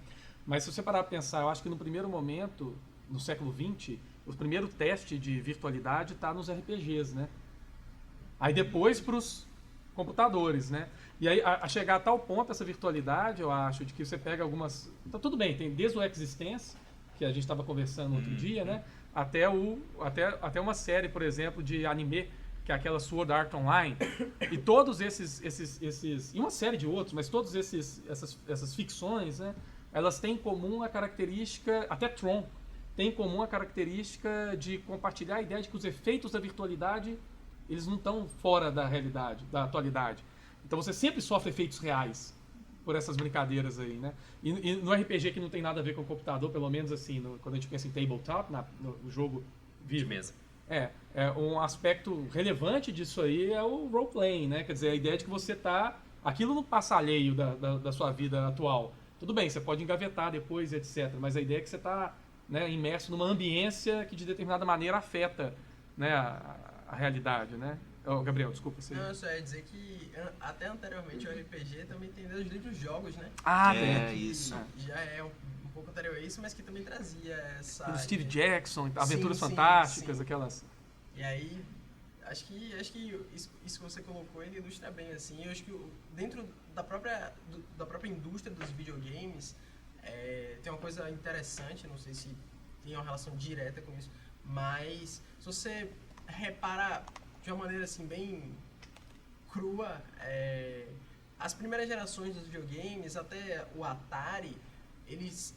[SPEAKER 1] Mas se você parar para pensar, eu acho que no primeiro momento, no século XX, o primeiro teste de virtualidade está nos RPGs, né? Aí depois para os computadores, né? E aí a chegar a tal ponto essa virtualidade, eu acho, de que você pega algumas... Então tudo bem, tem desde o Existence, que a gente estava conversando outro dia, né? Até uma série, por exemplo, de anime, que é aquela Sword Art Online. E todos esses e uma série de outros, mas todos essas ficções, né? Elas têm em comum a característica, até Tron, tem em comum a característica de compartilhar a ideia de que os efeitos da virtualidade, eles não estão fora da realidade, da atualidade. Então você sempre sofre efeitos reais por essas brincadeiras aí, né? E no RPG que não tem nada a ver com o computador, pelo menos assim, quando a gente pensa em tabletop, no jogo vivo.
[SPEAKER 2] De mesa.
[SPEAKER 1] Um aspecto relevante disso aí é o role-playing, né? Quer dizer, a ideia de que você tá... Aquilo não passa alheio da sua vida atual. Tudo bem, você pode engavetar depois, etc. Mas a ideia é que você está, né, imerso numa ambiência que de determinada maneira afeta, né, a realidade, né? Oh, Gabriel, desculpa. Você...
[SPEAKER 3] Não, eu só ia dizer que até anteriormente o RPG também tem desde os livros-jogos, né?
[SPEAKER 1] Ah,
[SPEAKER 2] isso.
[SPEAKER 3] Já é um pouco anterior a isso, mas que também trazia essa...
[SPEAKER 1] Do Steve Jackson, Aventuras
[SPEAKER 3] sim,
[SPEAKER 1] Fantásticas,
[SPEAKER 3] sim.
[SPEAKER 1] aquelas...
[SPEAKER 3] E aí, acho que isso que você colocou, ele ilustra bem, assim. Eu acho que dentro da própria indústria dos videogames, tem uma coisa interessante, não sei se tem uma relação direta com isso, mas se você repara de uma maneira assim bem crua, as primeiras gerações dos videogames, até o Atari, eles,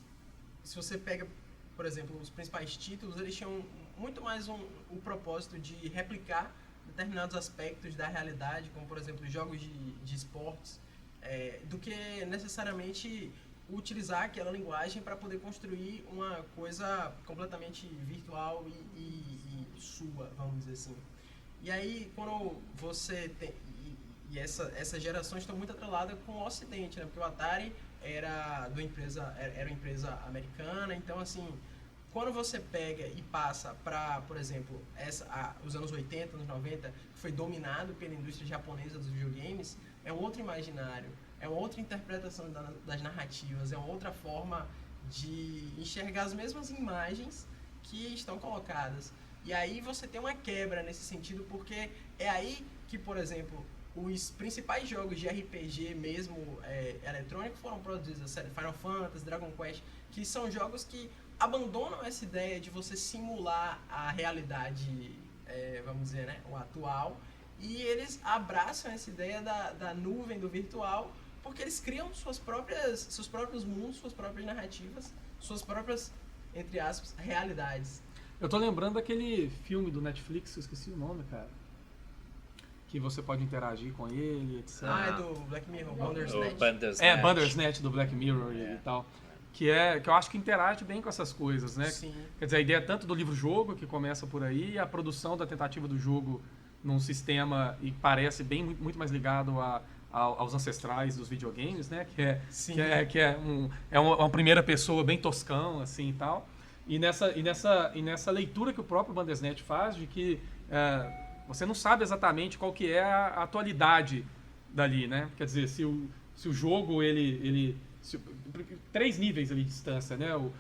[SPEAKER 3] se você pega, por exemplo, os principais títulos, eles tinham muito mais o propósito de replicar determinados aspectos da realidade, como por exemplo jogos de esportes, do que necessariamente utilizar aquela linguagem para poder construir uma coisa completamente virtual e sua, vamos dizer assim. E aí, quando você tem... E essas gerações estão muito atreladas com o Ocidente, né? Porque o Atari era uma empresa americana, então assim, quando você pega e passa para, por exemplo, os anos 80, anos 90, que foi dominado pela indústria japonesa dos videogames, é um outro imaginário, é uma outra interpretação das narrativas, é uma outra forma de enxergar as mesmas imagens que estão colocadas. E aí você tem uma quebra nesse sentido, porque é aí que, por exemplo, os principais jogos de RPG mesmo eletrônico foram produzidos, a série Final Fantasy, Dragon Quest, que são jogos que abandonam essa ideia de você simular a realidade, vamos dizer, né, o atual, e eles abraçam essa ideia da nuvem, do virtual, porque eles criam seus próprios mundos, suas próprias narrativas, suas próprias, entre aspas, realidades.
[SPEAKER 1] Eu tô lembrando daquele filme do Netflix, eu esqueci o nome, cara. Que você pode interagir com ele, etc.
[SPEAKER 3] É do Black Mirror, Bandersnatch.
[SPEAKER 1] Bandersnatch do Black Mirror e tal. Que eu acho que interage bem com essas coisas, né?
[SPEAKER 3] Sim.
[SPEAKER 1] Quer dizer, a ideia tanto do livro-jogo, que começa por aí, a produção da tentativa do jogo num sistema e parece bem muito mais ligado aos ancestrais dos videogames, né? Que é uma primeira pessoa bem toscão, assim, e tal. E nessa leitura que o próprio Bandersnatch faz de que você não sabe exatamente qual que é a atualidade dali, né? Quer dizer, se o jogo, três níveis ali de distância, né? O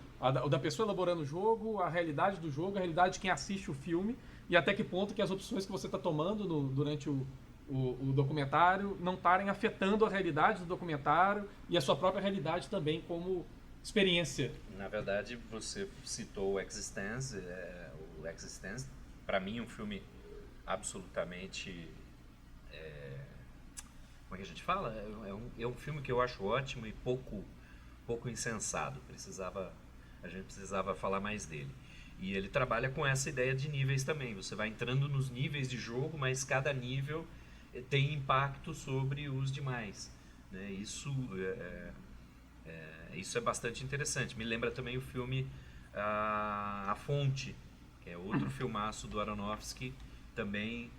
[SPEAKER 1] da pessoa elaborando o jogo, a realidade do jogo, a realidade de quem assiste o filme e até que ponto que as opções que você está tomando durante o documentário não estarem afetando a realidade do documentário e a sua própria realidade também como experiência.
[SPEAKER 2] Na verdade, você citou o Existence. O Existence, para mim, é um filme absolutamente... como é que a gente fala? É um filme que eu acho ótimo e pouco insensado. A gente precisava falar mais dele. E ele trabalha com essa ideia de níveis também. Você vai entrando nos níveis de jogo, mas cada nível tem impacto sobre os demais. né? Isso é bastante interessante. Me lembra também o filme A Fonte, que é outro filmaço do Aronofsky, também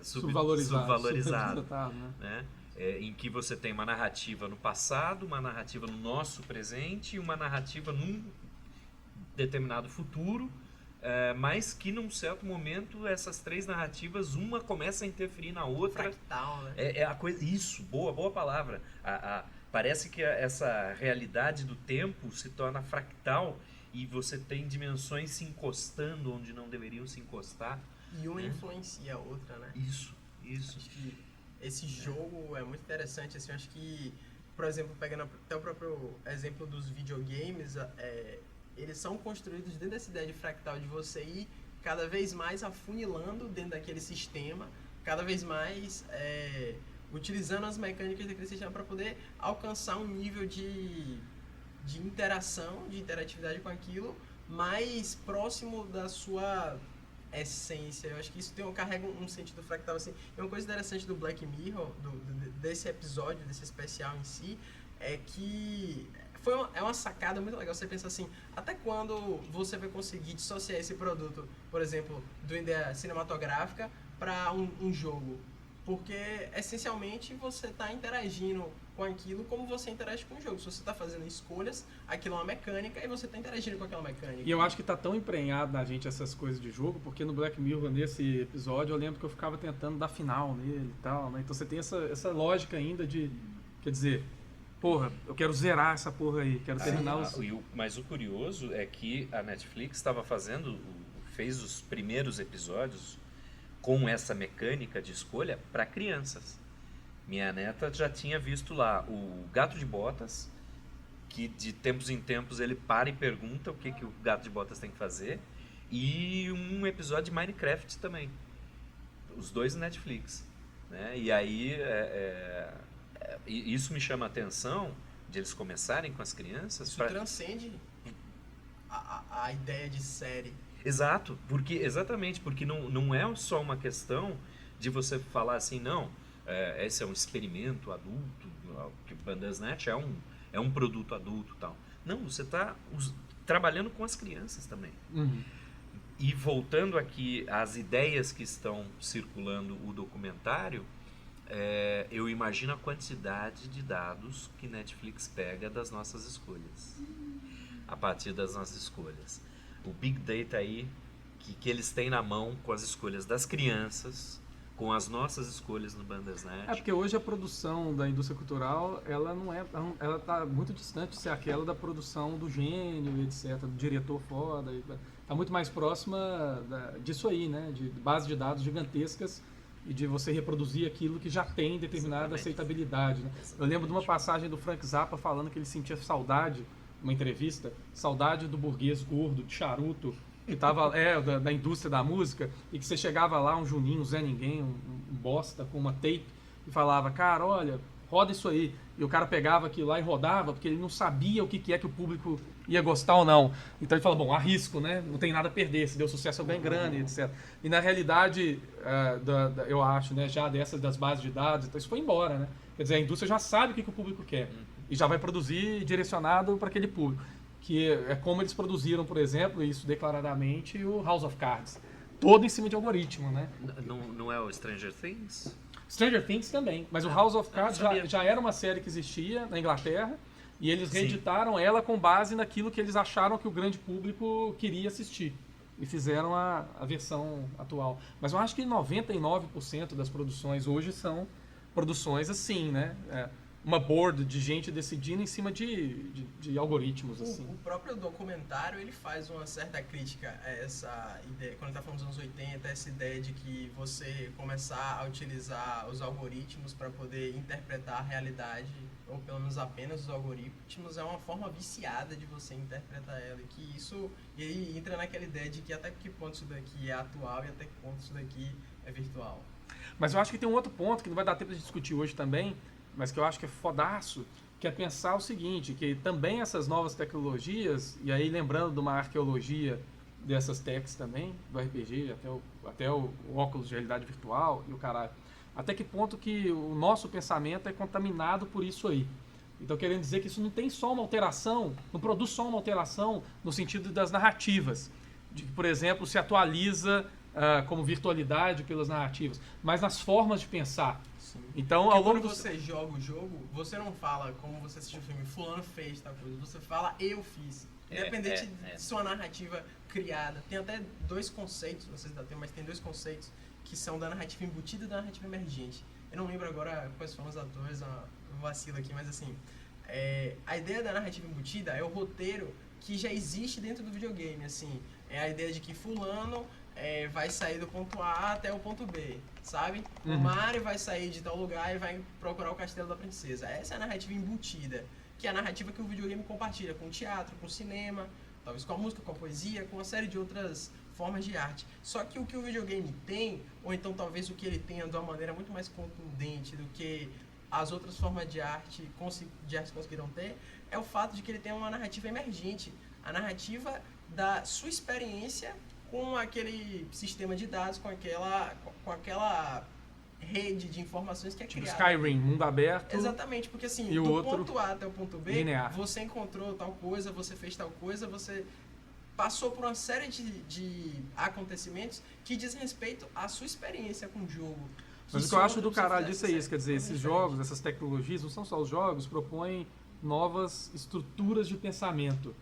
[SPEAKER 2] subvalorizado, né? Em que você tem uma narrativa no passado, uma narrativa no nosso presente e uma narrativa num determinado futuro, mas que num certo momento essas três narrativas, uma começa a interferir na outra.
[SPEAKER 3] Fractal, né?
[SPEAKER 2] A coisa, isso, boa palavra. Parece que essa realidade do tempo se torna fractal e você tem dimensões se encostando onde não deveriam se encostar.
[SPEAKER 3] E uma influencia a outra, né?
[SPEAKER 2] Isso.
[SPEAKER 3] Acho que esse jogo é muito interessante, assim, eu acho que, por exemplo, pegando até o próprio exemplo dos videogames, eles são construídos dentro dessa ideia de fractal, de você ir cada vez mais afunilando dentro daquele sistema, cada vez mais utilizando as mecânicas daquele sistema para poder alcançar um nível de interação, de interatividade com aquilo, mais próximo da sua essência. Eu acho que isso carrega um sentido fractal, assim. E uma coisa interessante do Black Mirror, desse episódio, desse especial em si, é que é uma sacada muito legal. Você pensa assim, até quando você vai conseguir dissociar esse produto, por exemplo, de uma ideia cinematográfica para um jogo? Porque, essencialmente, você está interagindo com aquilo como você interage com o jogo. Se você está fazendo escolhas, aquilo é uma mecânica e você está interagindo com aquela mecânica.
[SPEAKER 1] E eu acho que está tão emprenhado na gente essas coisas de jogo, porque no Black Mirror, nesse episódio, eu lembro que eu ficava tentando dar final nele e tal, né? Então você tem essa lógica ainda de, quer dizer, porra, eu quero zerar essa porra aí, quero terminar
[SPEAKER 2] Mas o curioso é que a Netflix fez os primeiros episódios com essa mecânica de escolha para crianças. Minha neta já tinha visto lá o Gato de Botas, que de tempos em tempos ele para e pergunta o que o Gato de Botas tem que fazer, e um episódio de Minecraft também. Os dois na Netflix, né? E aí isso me chama a atenção de eles começarem com as crianças.
[SPEAKER 3] Isso transcende a ideia de série.
[SPEAKER 2] Exato, porque não é só uma questão de você falar assim, não, esse é um experimento adulto, que o Bandersnatch é um produto adulto e tal. Não, você está trabalhando com as crianças também.
[SPEAKER 1] Uhum.
[SPEAKER 2] E voltando aqui às ideias que estão circulando o documentário, eu imagino a quantidade de dados que Netflix pega das nossas escolhas, a partir das nossas escolhas. O Big Data aí, que eles têm na mão com as escolhas das crianças, com as nossas escolhas no Bandersnatch.
[SPEAKER 1] Porque hoje a produção da indústria cultural, ela está muito distante de ser aquela da produção do gênio, etc., do diretor foda. Está muito mais próxima disso aí, né? De base de dados gigantescas e de você reproduzir aquilo que já tem determinada aceitabilidade. Né? Eu lembro de uma passagem do Frank Zappa falando que ele sentia saudade, uma entrevista, saudade do burguês gordo, de charuto, que estava da indústria da música, e que você chegava lá, um Juninho, um Zé Ninguém, um bosta com uma tape, e falava, cara, olha, roda isso aí. E o cara pegava aquilo lá e rodava, porque ele não sabia o que é que o público ia gostar ou não. Então ele fala, bom, arrisco, né? Não tem nada a perder, se deu sucesso eu ganho grana, etc. E na realidade, eu acho, né, já das bases de dados, então isso foi embora, né? Quer dizer, a indústria já sabe o que o público quer. E já vai produzir direcionado para aquele público. Que é como eles produziram, por exemplo, isso declaradamente, o House of Cards. Todo em cima de algoritmo, né?
[SPEAKER 2] Não é o Stranger Things?
[SPEAKER 1] Stranger Things também. Mas o House of Cards já era uma série que existia na Inglaterra e eles reeditaram ela com base naquilo que eles acharam que o grande público queria assistir. E fizeram a versão atual. Mas eu acho que 99% das produções hoje são produções assim, né? Uma board de gente decidindo em cima de algoritmos. Assim.
[SPEAKER 3] O próprio documentário ele faz uma certa crítica a essa ideia, quando está falando dos anos 80, essa ideia de que você começar a utilizar os algoritmos para poder interpretar a realidade, ou pelo menos apenas os algoritmos, é uma forma viciada de você interpretar ela. E aí entra naquela ideia de que até que ponto isso daqui é atual e até que ponto isso daqui é virtual.
[SPEAKER 1] Mas eu acho que tem um outro ponto que não vai dar tempo de discutir hoje também, mas que eu acho que é fodaço, que é pensar o seguinte, que também essas novas tecnologias, e aí lembrando de uma arqueologia dessas techs também, do RPG, até o óculos de realidade virtual e o caralho, até que ponto que o nosso pensamento é contaminado por isso aí. Então, querendo dizer que isso não tem só uma alteração, não produz só uma alteração no sentido das narrativas. De que, por exemplo, se atualiza como virtualidade pelas narrativas, mas nas formas de pensar.
[SPEAKER 3] Sim.
[SPEAKER 1] Então,
[SPEAKER 3] Porque
[SPEAKER 1] ao longo
[SPEAKER 3] quando você joga o jogo, você não fala como você assistiu o filme, fulano fez tal coisa, você fala eu fiz. Independente de sua narrativa criada. Tem até dois conceitos, não sei se dá tempo, mas tem dois conceitos que são da narrativa embutida e da narrativa emergente. Eu não lembro agora quais foram os atores, vacilo aqui, mas assim, a ideia da narrativa embutida é o roteiro que já existe dentro do videogame, assim, é a ideia de que fulano vai sair do ponto A até o ponto B, sabe? O Mario vai sair de tal lugar e vai procurar o castelo da princesa. Essa é a narrativa embutida, que é a narrativa que o videogame compartilha com o teatro, com o cinema, talvez com a música, com a poesia, com uma série de outras formas de arte. Só que o que o videogame tem, ou então talvez o que ele tenha de uma maneira muito mais contundente do que as outras formas de arte conseguiram ter, é o fato de que ele tem uma narrativa emergente. A narrativa da sua experiência com aquele sistema de dados, com aquela rede de informações que é
[SPEAKER 1] tipo
[SPEAKER 3] criada.
[SPEAKER 1] Skyrim, mundo aberto.
[SPEAKER 3] Exatamente, porque assim,
[SPEAKER 1] e
[SPEAKER 3] do
[SPEAKER 1] o outro,
[SPEAKER 3] ponto A até o ponto B,
[SPEAKER 1] linear.
[SPEAKER 3] você encontrou tal coisa, você fez tal coisa, você passou por uma série de acontecimentos que diz respeito à sua experiência com o jogo.
[SPEAKER 1] Mas o que eu acho do caralho disso é isso, quer dizer, esses jogos, essas tecnologias, não são só os jogos, propõem novas estruturas de pensamento.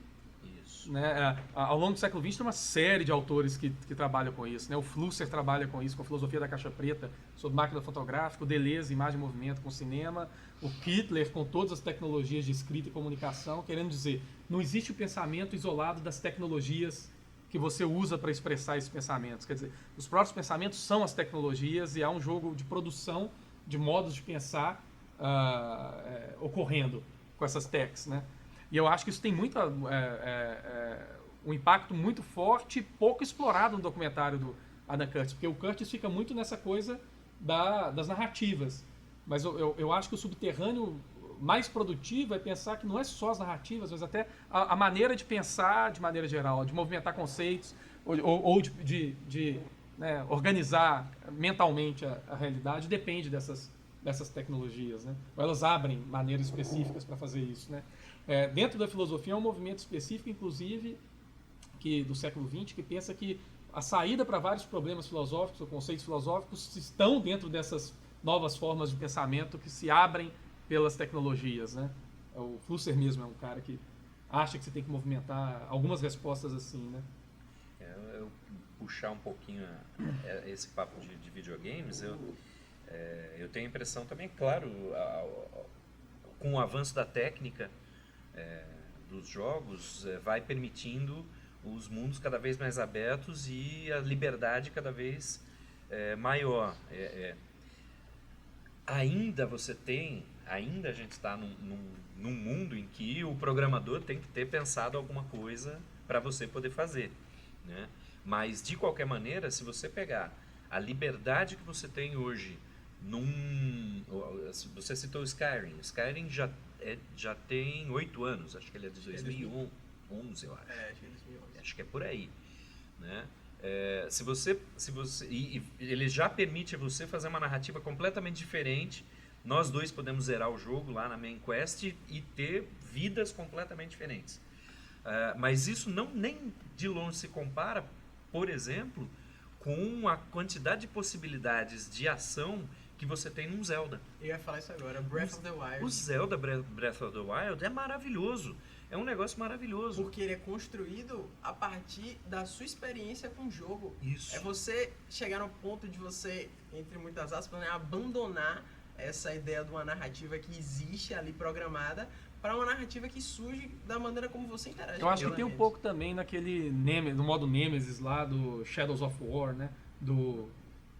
[SPEAKER 2] Isso.
[SPEAKER 1] Né? Ao longo do século XX tem uma série de autores que trabalham com isso. Né? O Flusser trabalha com isso, com a filosofia da caixa preta, sobre máquina fotográfica, o Deleuze, imagem e movimento com cinema, o Kittler com todas as tecnologias de escrita e comunicação, querendo dizer, não existe o pensamento isolado das tecnologias que você usa para expressar esses pensamentos. Quer dizer, os próprios pensamentos são as tecnologias e há um jogo de produção de modos de pensar ocorrendo com essas techs, né? E eu acho que isso tem um impacto muito forte e pouco explorado no documentário do Adam Curtis, porque o Curtis fica muito nessa coisa das narrativas. Mas eu acho que o subterrâneo mais produtivo é pensar que não é só as narrativas, mas até a maneira de pensar de maneira geral, de movimentar conceitos ou de organizar mentalmente a realidade, depende dessas tecnologias, né? Ou elas abrem maneiras específicas para fazer isso, né? Dentro da filosofia é um movimento específico, inclusive, do século XX, que pensa que a saída para vários problemas filosóficos ou conceitos filosóficos estão dentro dessas novas formas de pensamento que se abrem pelas tecnologias, né? O Flusser mesmo é um cara que acha que você tem que movimentar algumas respostas assim, né?
[SPEAKER 2] Eu puxar um pouquinho esse papo de videogames, eu tenho a impressão também, claro, com o avanço da técnica dos jogos, vai permitindo os mundos cada vez mais abertos e a liberdade cada vez maior. Ainda a gente está num mundo em que o programador tem que ter pensado alguma coisa para você poder fazer, né? Mas, de qualquer maneira, se você pegar a liberdade que você tem hoje você citou o Skyrim. O Skyrim já tem 8 anos, acho que ele é de 2011, eu acho.
[SPEAKER 3] Acho que é 2011.
[SPEAKER 2] Acho que é por aí, né? E ele já permite você fazer uma narrativa completamente diferente. Nós dois podemos zerar o jogo lá na main quest e ter vidas completamente diferentes. Mas isso nem de longe se compara, por exemplo, com a quantidade de possibilidades de ação que você tem num Zelda.
[SPEAKER 3] Eu ia falar isso agora, Breath of the Wild.
[SPEAKER 2] O Zelda Breath of the Wild é maravilhoso. É um negócio maravilhoso.
[SPEAKER 3] Porque ele é construído a partir da sua experiência com o jogo.
[SPEAKER 2] Isso.
[SPEAKER 3] É você chegar no ponto de você, entre muitas aspas, né, abandonar essa ideia de uma narrativa que existe ali programada para uma narrativa que surge da maneira como você interage.
[SPEAKER 1] Eu acho que tem um pouco também no modo Nemesis lá do Shadows of War, né? Do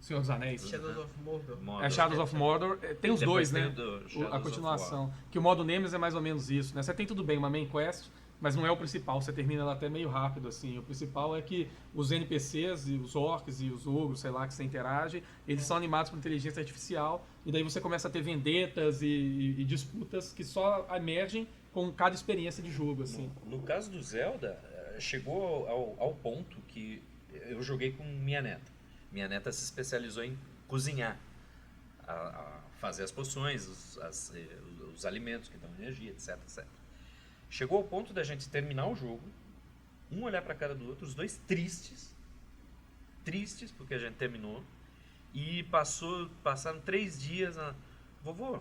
[SPEAKER 1] Senhor dos Anéis.
[SPEAKER 3] Shadows of Mordor.
[SPEAKER 1] Shadows of Mordor. Tem os dois, né? A
[SPEAKER 2] A
[SPEAKER 1] continuação. Que o modo Nemesis é mais ou menos isso, né? Você tem tudo bem, uma main quest, mas não é o principal. Você termina ela até meio rápido, assim. O principal é que os NPCs e os orcs e os ogros, sei lá, que você interage, eles são animados por inteligência artificial. E daí você começa a ter vendetas e disputas que só emergem com cada experiência de jogo, assim.
[SPEAKER 2] No caso do Zelda, chegou ao ponto que eu joguei com minha neta. Minha neta se especializou em cozinhar a fazer as poções, os alimentos que dão energia, etc, etc. Chegou ao ponto da gente terminar o jogo, um olhar para a cara do outro, os dois tristes porque a gente terminou, e passaram 3 dias, vovô,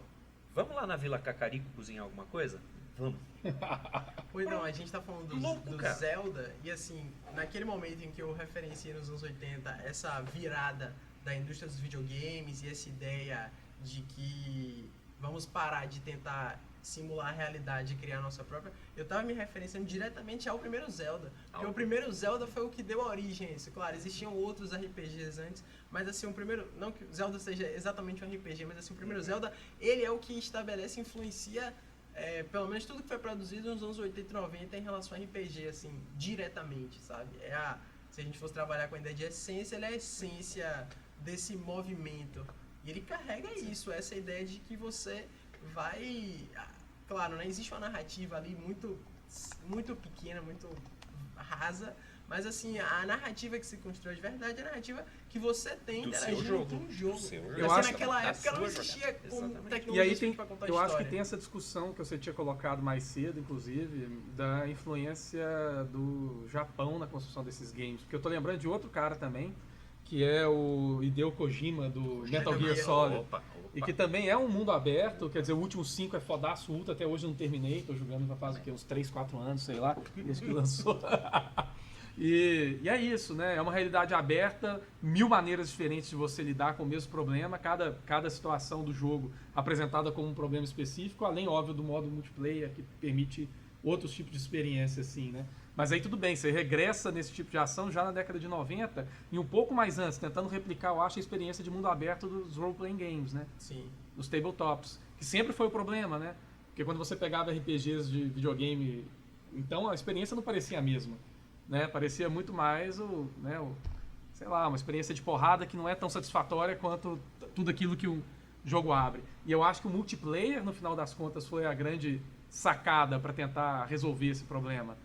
[SPEAKER 2] vamos lá na Vila Cacarico cozinhar alguma coisa? Vamos.
[SPEAKER 3] Pois não, a gente tá falando do Zelda, e assim, naquele momento em que eu referenciei nos anos 80 essa virada da indústria dos videogames e essa ideia de que vamos parar de tentar simular a realidade e criar a nossa própria, eu tava me referenciando diretamente ao primeiro Zelda, porque o primeiro Zelda foi o que deu origem a isso. Claro, existiam outros RPGs antes, mas assim, o primeiro, não que Zelda seja exatamente um RPG, mas assim, o primeiro Zelda, ele é o que estabelece e influencia pelo menos tudo que foi produzido nos anos 80 e 90 em relação a RPG, assim, diretamente, sabe? Se a gente fosse trabalhar com a ideia de essência, ele é a essência desse movimento. E ele carrega isso, essa ideia de que você vai... Claro, né? Existe uma narrativa ali muito, muito pequena, muito rasa, mas assim, a narrativa que se constrói de verdade é a narrativa que você tem interagindo com o jogo.
[SPEAKER 1] Eu acho que
[SPEAKER 3] naquela época não existia como tecnologia
[SPEAKER 1] e aí
[SPEAKER 3] para contar a
[SPEAKER 1] eu
[SPEAKER 3] história.
[SPEAKER 1] acho que tem essa discussão que você tinha colocado mais cedo, inclusive, da influência do Japão na construção desses games. Porque eu tô lembrando de outro cara também, que é o Hideo Kojima, do Metal Gear Solid.
[SPEAKER 2] Opa.
[SPEAKER 1] E que também é um mundo aberto, quer dizer, o último 5 é fodaço ultra, até hoje eu não terminei, tô jogando já faz uns 3, 4 anos, sei lá, desde que lançou. E é isso, né? É uma realidade aberta, 1000 maneiras diferentes de você lidar com o mesmo problema, cada situação do jogo apresentada como um problema específico, além, óbvio, do modo multiplayer, que permite outros tipos de experiência, assim, né? Mas aí tudo bem, você regressa nesse tipo de ação já na década de 90 e um pouco mais antes, tentando replicar, eu acho, a experiência de mundo aberto dos role-playing games, né?
[SPEAKER 3] Sim.
[SPEAKER 1] Dos tabletops, que sempre foi o problema, né? Porque quando você pegava RPGs de videogame, então a experiência não parecia a mesma, né? Parecia muito mais sei lá, uma experiência de porrada que não é tão satisfatória quanto tudo aquilo que o jogo abre. E eu acho que o multiplayer, no final das contas, foi a grande sacada para tentar resolver esse problema.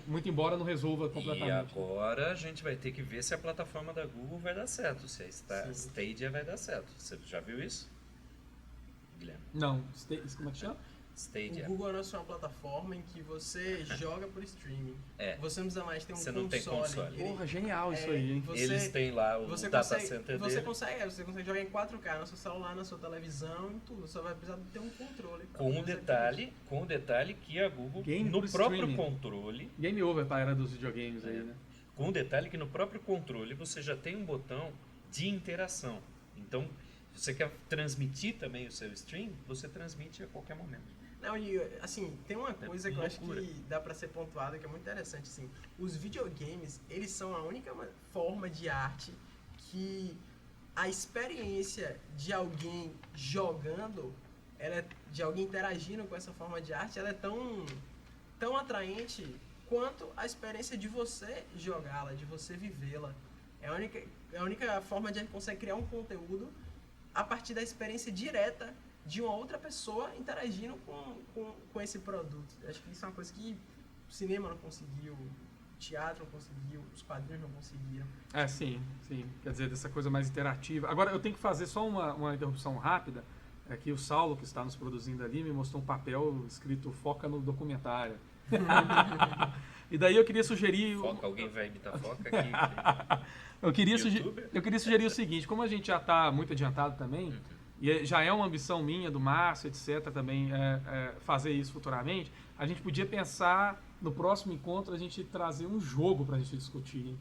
[SPEAKER 1] Muito embora não resolva completamente.
[SPEAKER 2] E agora a gente vai ter que ver se a plataforma da Google vai dar certo, se a Stadia vai dar certo. Você já viu isso, Guilherme?
[SPEAKER 1] Não, como é que chama?
[SPEAKER 2] Stadia.
[SPEAKER 3] O Google lançou uma plataforma em que você joga por streaming. Você não precisa mais ter um console.
[SPEAKER 2] Não tem console.
[SPEAKER 1] Porra, genial isso aí, hein?
[SPEAKER 2] Eles têm lá o data center
[SPEAKER 3] você
[SPEAKER 2] dele.
[SPEAKER 3] consegue jogar em 4K no seu celular, na sua televisão, em tudo. Só vai precisar ter um controle.
[SPEAKER 2] Com o detalhe que a Google, no próprio controle...
[SPEAKER 1] Game over para a era dos videogames aí, né?
[SPEAKER 2] Com o detalhe que no próprio controle você já tem um botão de interação. Então, se você quer transmitir também o seu stream, você transmite a qualquer momento.
[SPEAKER 3] Não, e assim, tem uma coisa que eu acho que dá pra ser pontuada que é muito interessante, assim. Os videogames, eles são a única forma de arte que a experiência de alguém jogando, de alguém interagindo com essa forma de arte, ela é tão atraente quanto a experiência de você jogá-la, de você vivê-la. É a única forma de a gente conseguir criar um conteúdo a partir da experiência direta de uma outra pessoa interagindo com esse produto. Acho que isso é uma coisa que o cinema não conseguiu, o teatro não conseguiu, os quadrinhos não conseguiram.
[SPEAKER 1] Sim. Quer dizer, dessa coisa mais interativa. Agora, eu tenho que fazer só uma interrupção rápida. É que o Saulo, que está nos produzindo ali, me mostrou um papel escrito Foca no documentário. E daí eu queria sugerir...
[SPEAKER 2] Foca, alguém vai imitar Foca aqui?
[SPEAKER 1] Eu queria sugerir o seguinte, como a gente já está muito adiantado também, e já é uma ambição minha, do Márcio, etc., também fazer isso futuramente, a gente podia pensar, no próximo encontro, a gente trazer um jogo para a gente discutir. Hein?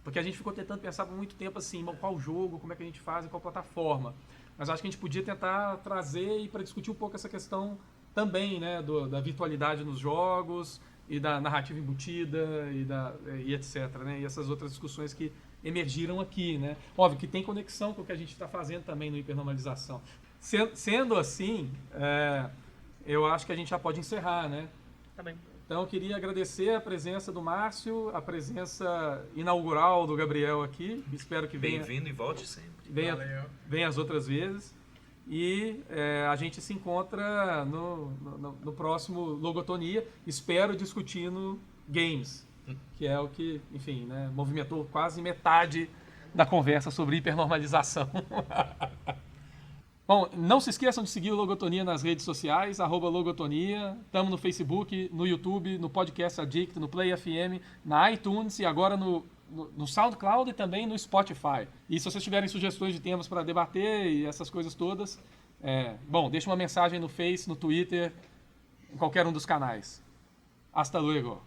[SPEAKER 1] Porque a gente ficou tentando pensar por muito tempo assim, qual jogo, como é que a gente faz, em qual plataforma. Mas acho que a gente podia tentar trazer para discutir um pouco essa questão também, né, da virtualidade nos jogos e da narrativa embutida e etc., né, e essas outras discussões que emergiram aqui, né. Óbvio que tem conexão com o que a gente está fazendo também no Hipernormalização. Sendo assim, eu acho que a gente já pode encerrar, né.
[SPEAKER 2] Tá bem.
[SPEAKER 1] Então eu queria agradecer a presença do Márcio, a inaugural do Gabriel aqui, espero que venha.
[SPEAKER 2] Bem-vindo e volte sempre.
[SPEAKER 1] Venha as outras vezes. E a gente se encontra no próximo Logotonia, espero discutindo games, que é o que, enfim, né, movimentou quase metade da conversa sobre hipernormalização. Bom, não se esqueçam de seguir o Logotonia nas redes sociais, @Logotonia. Estamos no Facebook, no YouTube, no Podcast Addict, no Play FM, na iTunes e agora no SoundCloud e também no Spotify. E se vocês tiverem sugestões de temas para debater e essas coisas todas, deixa uma mensagem no Face, no Twitter, em qualquer um dos canais. Hasta luego.